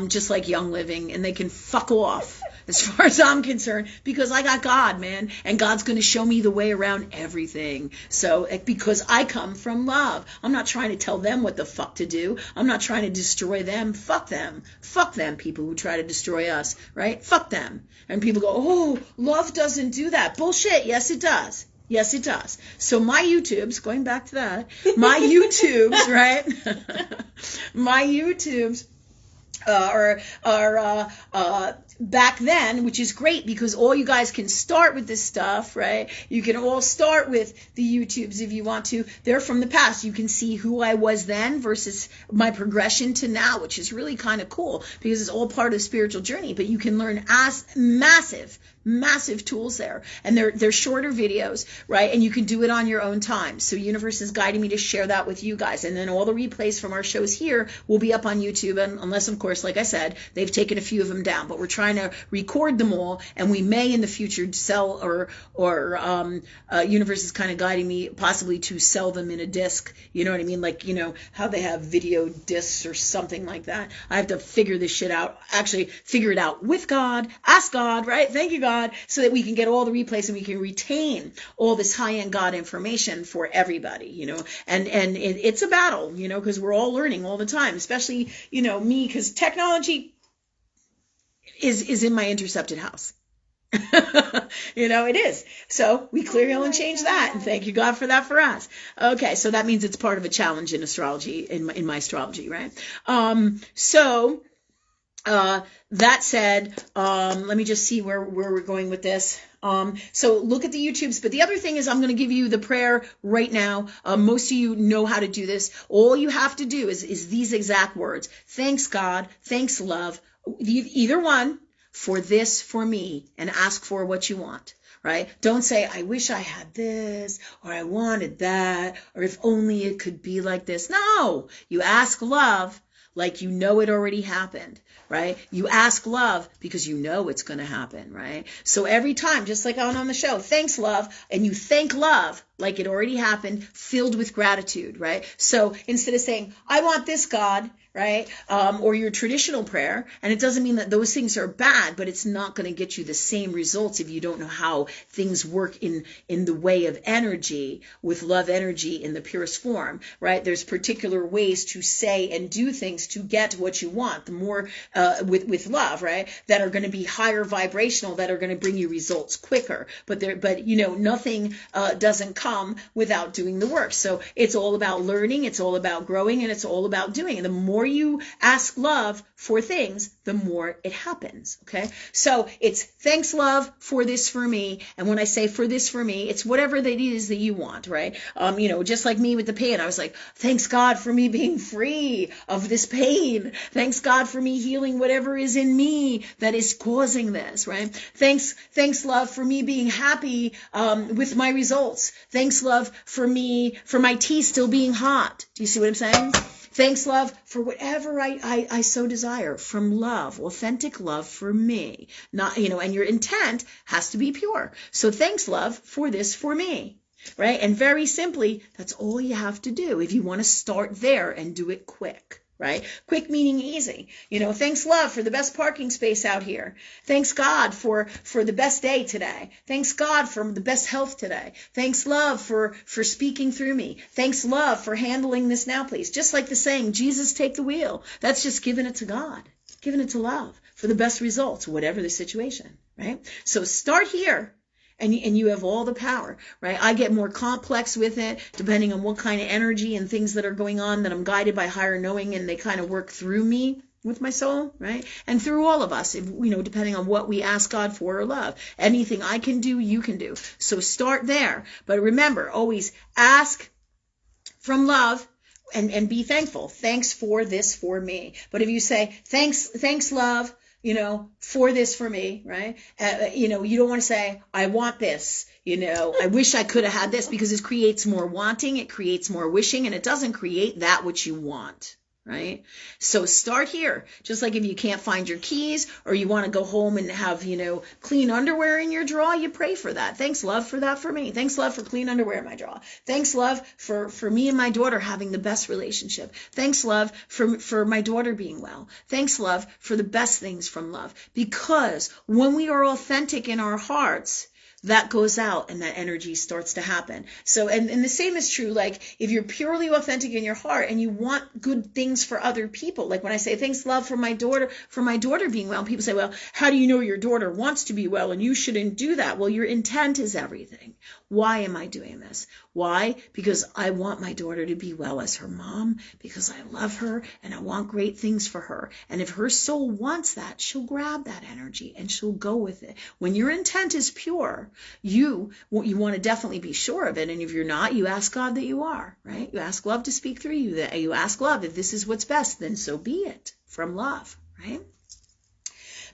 just like Young Living, and they can fuck off as far as I'm concerned, because I got God, man, and God's going to show me the way around everything. So, because I come from love. I'm not trying to tell them what the fuck to do. I'm not trying to destroy them. Fuck them. Fuck them, people who try to destroy us, right? Fuck them. And people go, oh, love doesn't do that. Bullshit. Yes, it does. Yes, it does. So my YouTubes, going back to that, my YouTubes, right? My YouTubes are back then, which is great because all you guys can start with this stuff, right? You can all start with the YouTubes if you want to. They're from the past. You can see who I was then versus my progression to now, which is really kind of cool because it's all part of the spiritual journey. But you can learn massive tools there, and they're shorter videos, right? And you can do it on your own time. So Universe is guiding me to share that with you guys, and then all the replays from our shows here will be up on YouTube, and unless, of course, like I said, they've taken a few of them down, but we're trying to record them all, and we may in the future sell or Universe is kind of guiding me possibly to sell them in a disc. You know what I mean? Like, you know how they have video discs or something like that. I have to figure this shit out. Actually, figure it out with God. Ask God, right? Thank you, God. So that we can get all the replays and we can retain all this high-end God information for everybody, you know, and it's a battle, you know, because we're all learning all the time, especially, you know, me, because technology is in my intercepted house. You know, it is. So we clear hill and change that. And thank you, God, for that for us. Okay, so that means it's part of a challenge in astrology, in my astrology, right? That said, let me just see where we're going with this. So look at the YouTubes. But the other thing is I'm going to give you the prayer right now. Most of you know how to do this. All you have to do is these exact words. Thanks, God. Thanks, love. Either one. For this, for me. And ask for what you want. Right? Don't say, I wish I had this, or I wanted that, or if only it could be like this. No. You ask love like you know it already happened, right? You ask love because you know it's going to happen, right? So every time, just like on the show, thanks, love, and you thank love like it already happened, filled with gratitude, right? So instead of saying, I want this, God, right? Or your traditional prayer, and it doesn't mean that those things are bad, but it's not going to get you the same results if you don't know how things work in the way of energy, with love energy in the purest form, right? There's particular ways to say and do things to get what you want, the more with love, right? That are going to be higher vibrational, that are going to bring you results quicker. But you know, nothing doesn't come without doing the work. So it's all about learning, it's all about growing, and it's all about doing. And the more you ask love for things, the more it happens. Okay? So it's thanks, love, for this for me. And when I say for this for me, it's whatever that is that you want, right? You know, just like me with the pain, I was like, thanks God for me being free of this pain. Thanks God for me healing whatever is in me that is causing this, right? Thanks love for me being happy with my results. Thanks love for my tea still being hot. Do you see what I'm saying? Thanks, love, for whatever I so desire from love, authentic love for me. Not, you know, and your intent has to be pure. So thanks, love, for this for me, right? And very simply, that's all you have to do if you want to start there and do it quick. Right? Quick meaning easy. You know, thanks love for the best parking space out here. Thanks God for the best day today. Thanks God for the best health today. Thanks love for speaking through me. Thanks love for handling this now, please. Just like the saying, Jesus, take the wheel. That's just giving it to God, giving it to love for the best results, whatever the situation, right? So start here. And you have all the power, right? I get more complex with it depending on what kind of energy and things that are going on, that I'm guided by higher knowing, and they kind of work through me with my soul, right? And through all of us, if, you know, depending on what we ask God for or love. Anything I can do, you can do. So start there. But remember, always ask from love and be thankful. Thanks for this for me. But if you say, thanks love, you know, for this for me, right? You know, you don't want to say, I want this, you know, I wish I could have had this, because it creates more wanting, it creates more wishing, and it doesn't create that which you want. right? So start here. Just like if you can't find your keys or you want to go home and have, clean underwear in your drawer, you pray for that. Thanks, love, for that for me. Thanks, love, for clean underwear in my drawer. Thanks, love, for me and my daughter having the best relationship. Thanks, love, for my daughter being well. Thanks, love, for the best things from love. Because when we are authentic in our hearts, that goes out and that energy starts to happen. So, and the same is true, like if you're purely authentic in your heart and you want good things for other people, like when I say thanks, love, for my daughter being well, people say, well, how do you know your daughter wants to be well and you shouldn't do that? Well, your intent is everything. Why am I doing this? Why? Because I want my daughter to be well as her mom, because I love her and I want great things for her. And if her soul wants that, she'll grab that energy and she'll go with it. When your intent is pure, you want to definitely be sure of it. And if you're not, you ask God that you are, right? You ask love to speak through you. That you ask love, if this is what's best, then so be it, from love, right?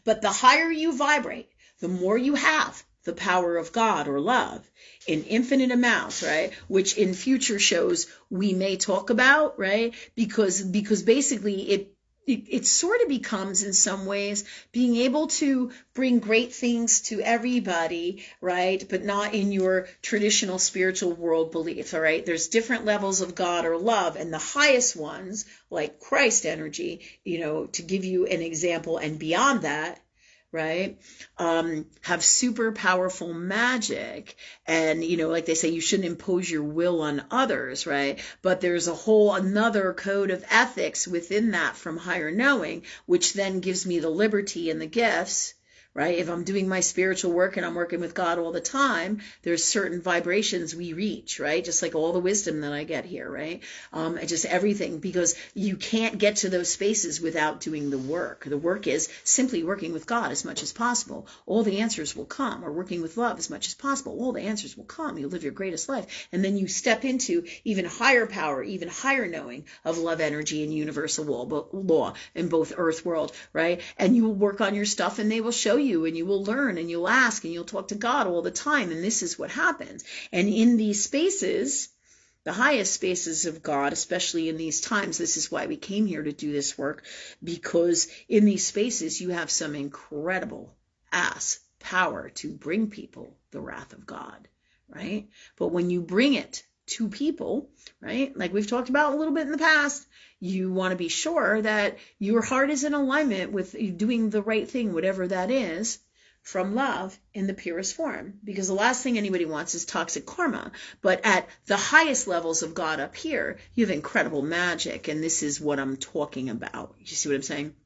But the higher you vibrate, the more you have the power of God or love in infinite amounts, right? Which in future shows we may talk about, right? Because basically it sort of becomes, in some ways, being able to bring great things to everybody, right? But not in your traditional spiritual world belief, all right? There's different levels of God or love, and the highest ones, like Christ energy, to give you an example, and beyond that, right, have super powerful magic. And, like they say, you shouldn't impose your will on others, right? But there's a whole another code of ethics within that from higher knowing, which then gives me the liberty and the gifts, right? If I'm doing my spiritual work and I'm working with God all the time, there's certain vibrations we reach, right? Just like all the wisdom that I get here, right? And just everything, because you can't get to those spaces without doing the work. The work is simply working with God as much as possible. All the answers will come, or working with love as much as possible. All the answers will come. You'll live your greatest life. And then you step into even higher power, even higher knowing of love energy and universal law in both earth world, right? And you will work on your stuff and they will show you, and you will learn, and you'll ask, and you'll talk to God all the time, and this is what happens. And in these spaces, the highest spaces of God, especially in these times, this is why we came here to do this work, because in these spaces you have some incredible ass power to bring people the wrath of God, right? But when you bring it to people, right, like we've talked about a little bit in the past, you want to be sure that your heart is in alignment with doing the right thing, whatever that is, from love in the purest form. Because the last thing anybody wants is toxic karma. But at the highest levels of God up here, you have incredible magic. And this is what I'm talking about. You see what I'm saying?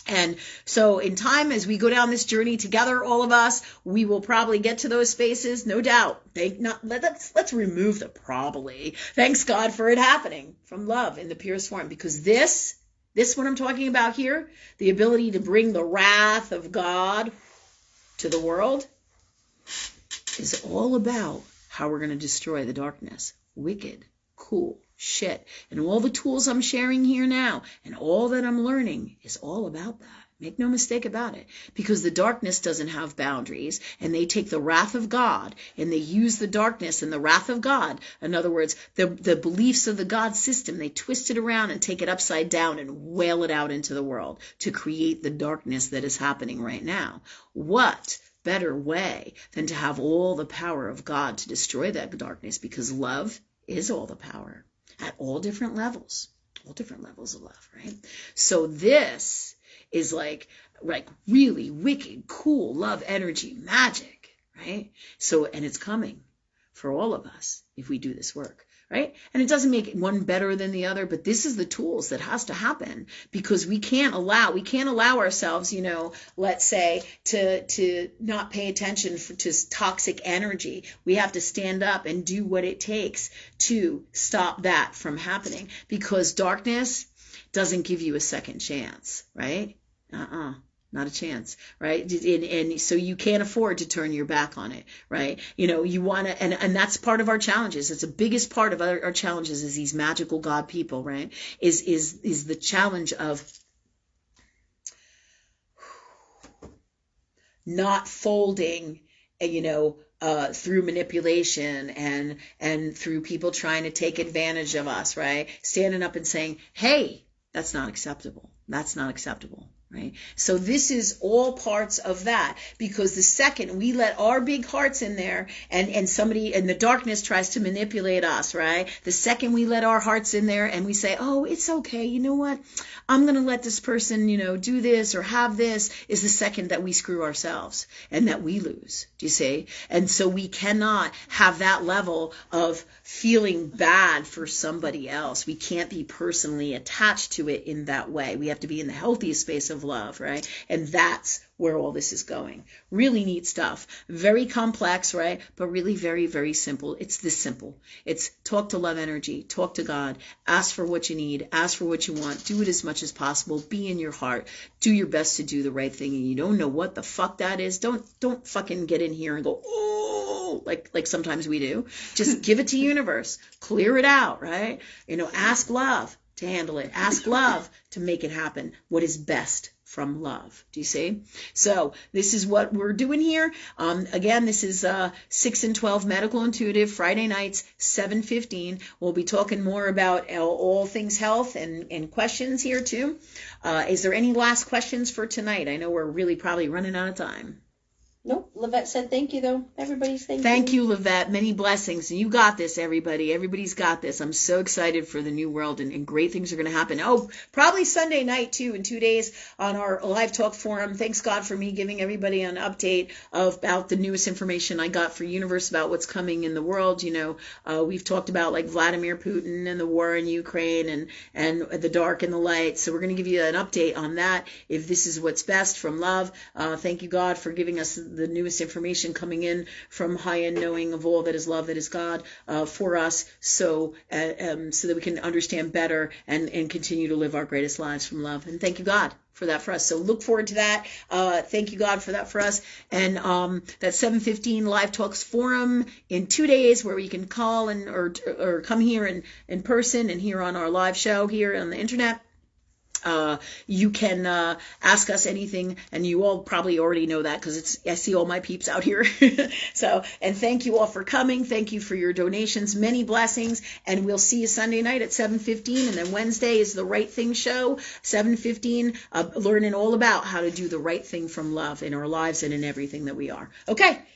And so in time, as we go down this journey together, all of us, we will probably get to those spaces, no doubt. Let's remove the probably. Thanks God for it happening from love in the purest form. Because this what I'm talking about here, the ability to bring the wrath of God to the world, is all about how we're going to destroy the darkness. Wicked, cool shit. And all the tools I'm sharing here now and all that I'm learning is all about that. Make no mistake about it. Because the darkness doesn't have boundaries, and they take the wrath of God and they use the darkness and the wrath of God. In other words, the beliefs of the God system, they twist it around and take it upside down and wail it out into the world to create the darkness that is happening right now. What better way than to have all the power of God to destroy that darkness? Because love is all the power at all different levels of love, right? So this is like really wicked, cool love energy magic, right? So, and it's coming for all of us if we do this work, right? And it doesn't make one better than the other, but this is the tools that has to happen, because we can't allow ourselves, let's say, to not pay attention to toxic energy. We have to stand up and do what it takes to stop that from happening, because darkness doesn't give you a second chance, right? Not a chance, right? And so you can't afford to turn your back on it, right? You want to, and that's part of our challenges. It's the biggest part of our challenges is these magical God people, right? Is the challenge of not folding, through manipulation and through people trying to take advantage of us, right? Standing up and saying, hey, That's not acceptable. That's not acceptable. Right? So this is all parts of that, because the second we let our big hearts in there and somebody in the darkness tries to manipulate us, right? The second we let our hearts in there and we say, oh, it's okay, you know what? I'm going to let this person, do this or have this, is the second that we screw ourselves and that we lose. Do you see? And so we cannot have that level of feeling bad for somebody else. We can't be personally attached to it in that way. We have to be in the healthiest space of love, right? And that's where all this is going. Really neat stuff. Very complex, right? But really very, very simple. It's this simple. It's talk to love energy, talk to God, ask for what you need, ask for what you want, do it as much as possible, be in your heart, do your best to do the right thing, and you don't know what the fuck that is. Don't fucking get in here and go, oh, like sometimes we do. Just give it to universe, clear it out, right? Ask love to handle it. Ask love to make it happen. What is best from love. Do you see? So this is what we're doing here. Again, this is 6 and 12 Medical Intuitive, Friday nights, 7:15. We'll be talking more about all things health and questions here too. Is there any last questions for tonight? I know we're really probably running out of time. Nope. Lavette said thank you, though. Everybody's thank you. Thank you, Lavette. Many blessings. You got this, everybody. Everybody's got this. I'm so excited for the new world, and great things are going to happen. Oh, probably Sunday night, too, in 2 days on our live talk forum. Thanks, God, for me giving everybody an update about the newest information I got for Universe about what's coming in the world. We've talked about like Vladimir Putin and the war in Ukraine and the dark and the light. So we're going to give you an update on that. If this is what's best from love, thank you, God, for giving us the newest information coming in from high-end knowing of all that is love, that is God, for us, so that we can understand better and continue to live our greatest lives from love. And thank you, God, for that for us. So look forward to that. Thank you, God, for that for us. And that 7:15 Live Talks Forum in 2 days, where you can call or come here in person and here on our live show here on the internet. You can ask us anything, and you all probably already know that because I see all my peeps out here. And thank you all for coming. Thank you for your donations. Many blessings, and we'll see you Sunday night at 7:15, and then Wednesday is the Right Thing show, 7:15, learning all about how to do the right thing from love in our lives and in everything that we are. Okay,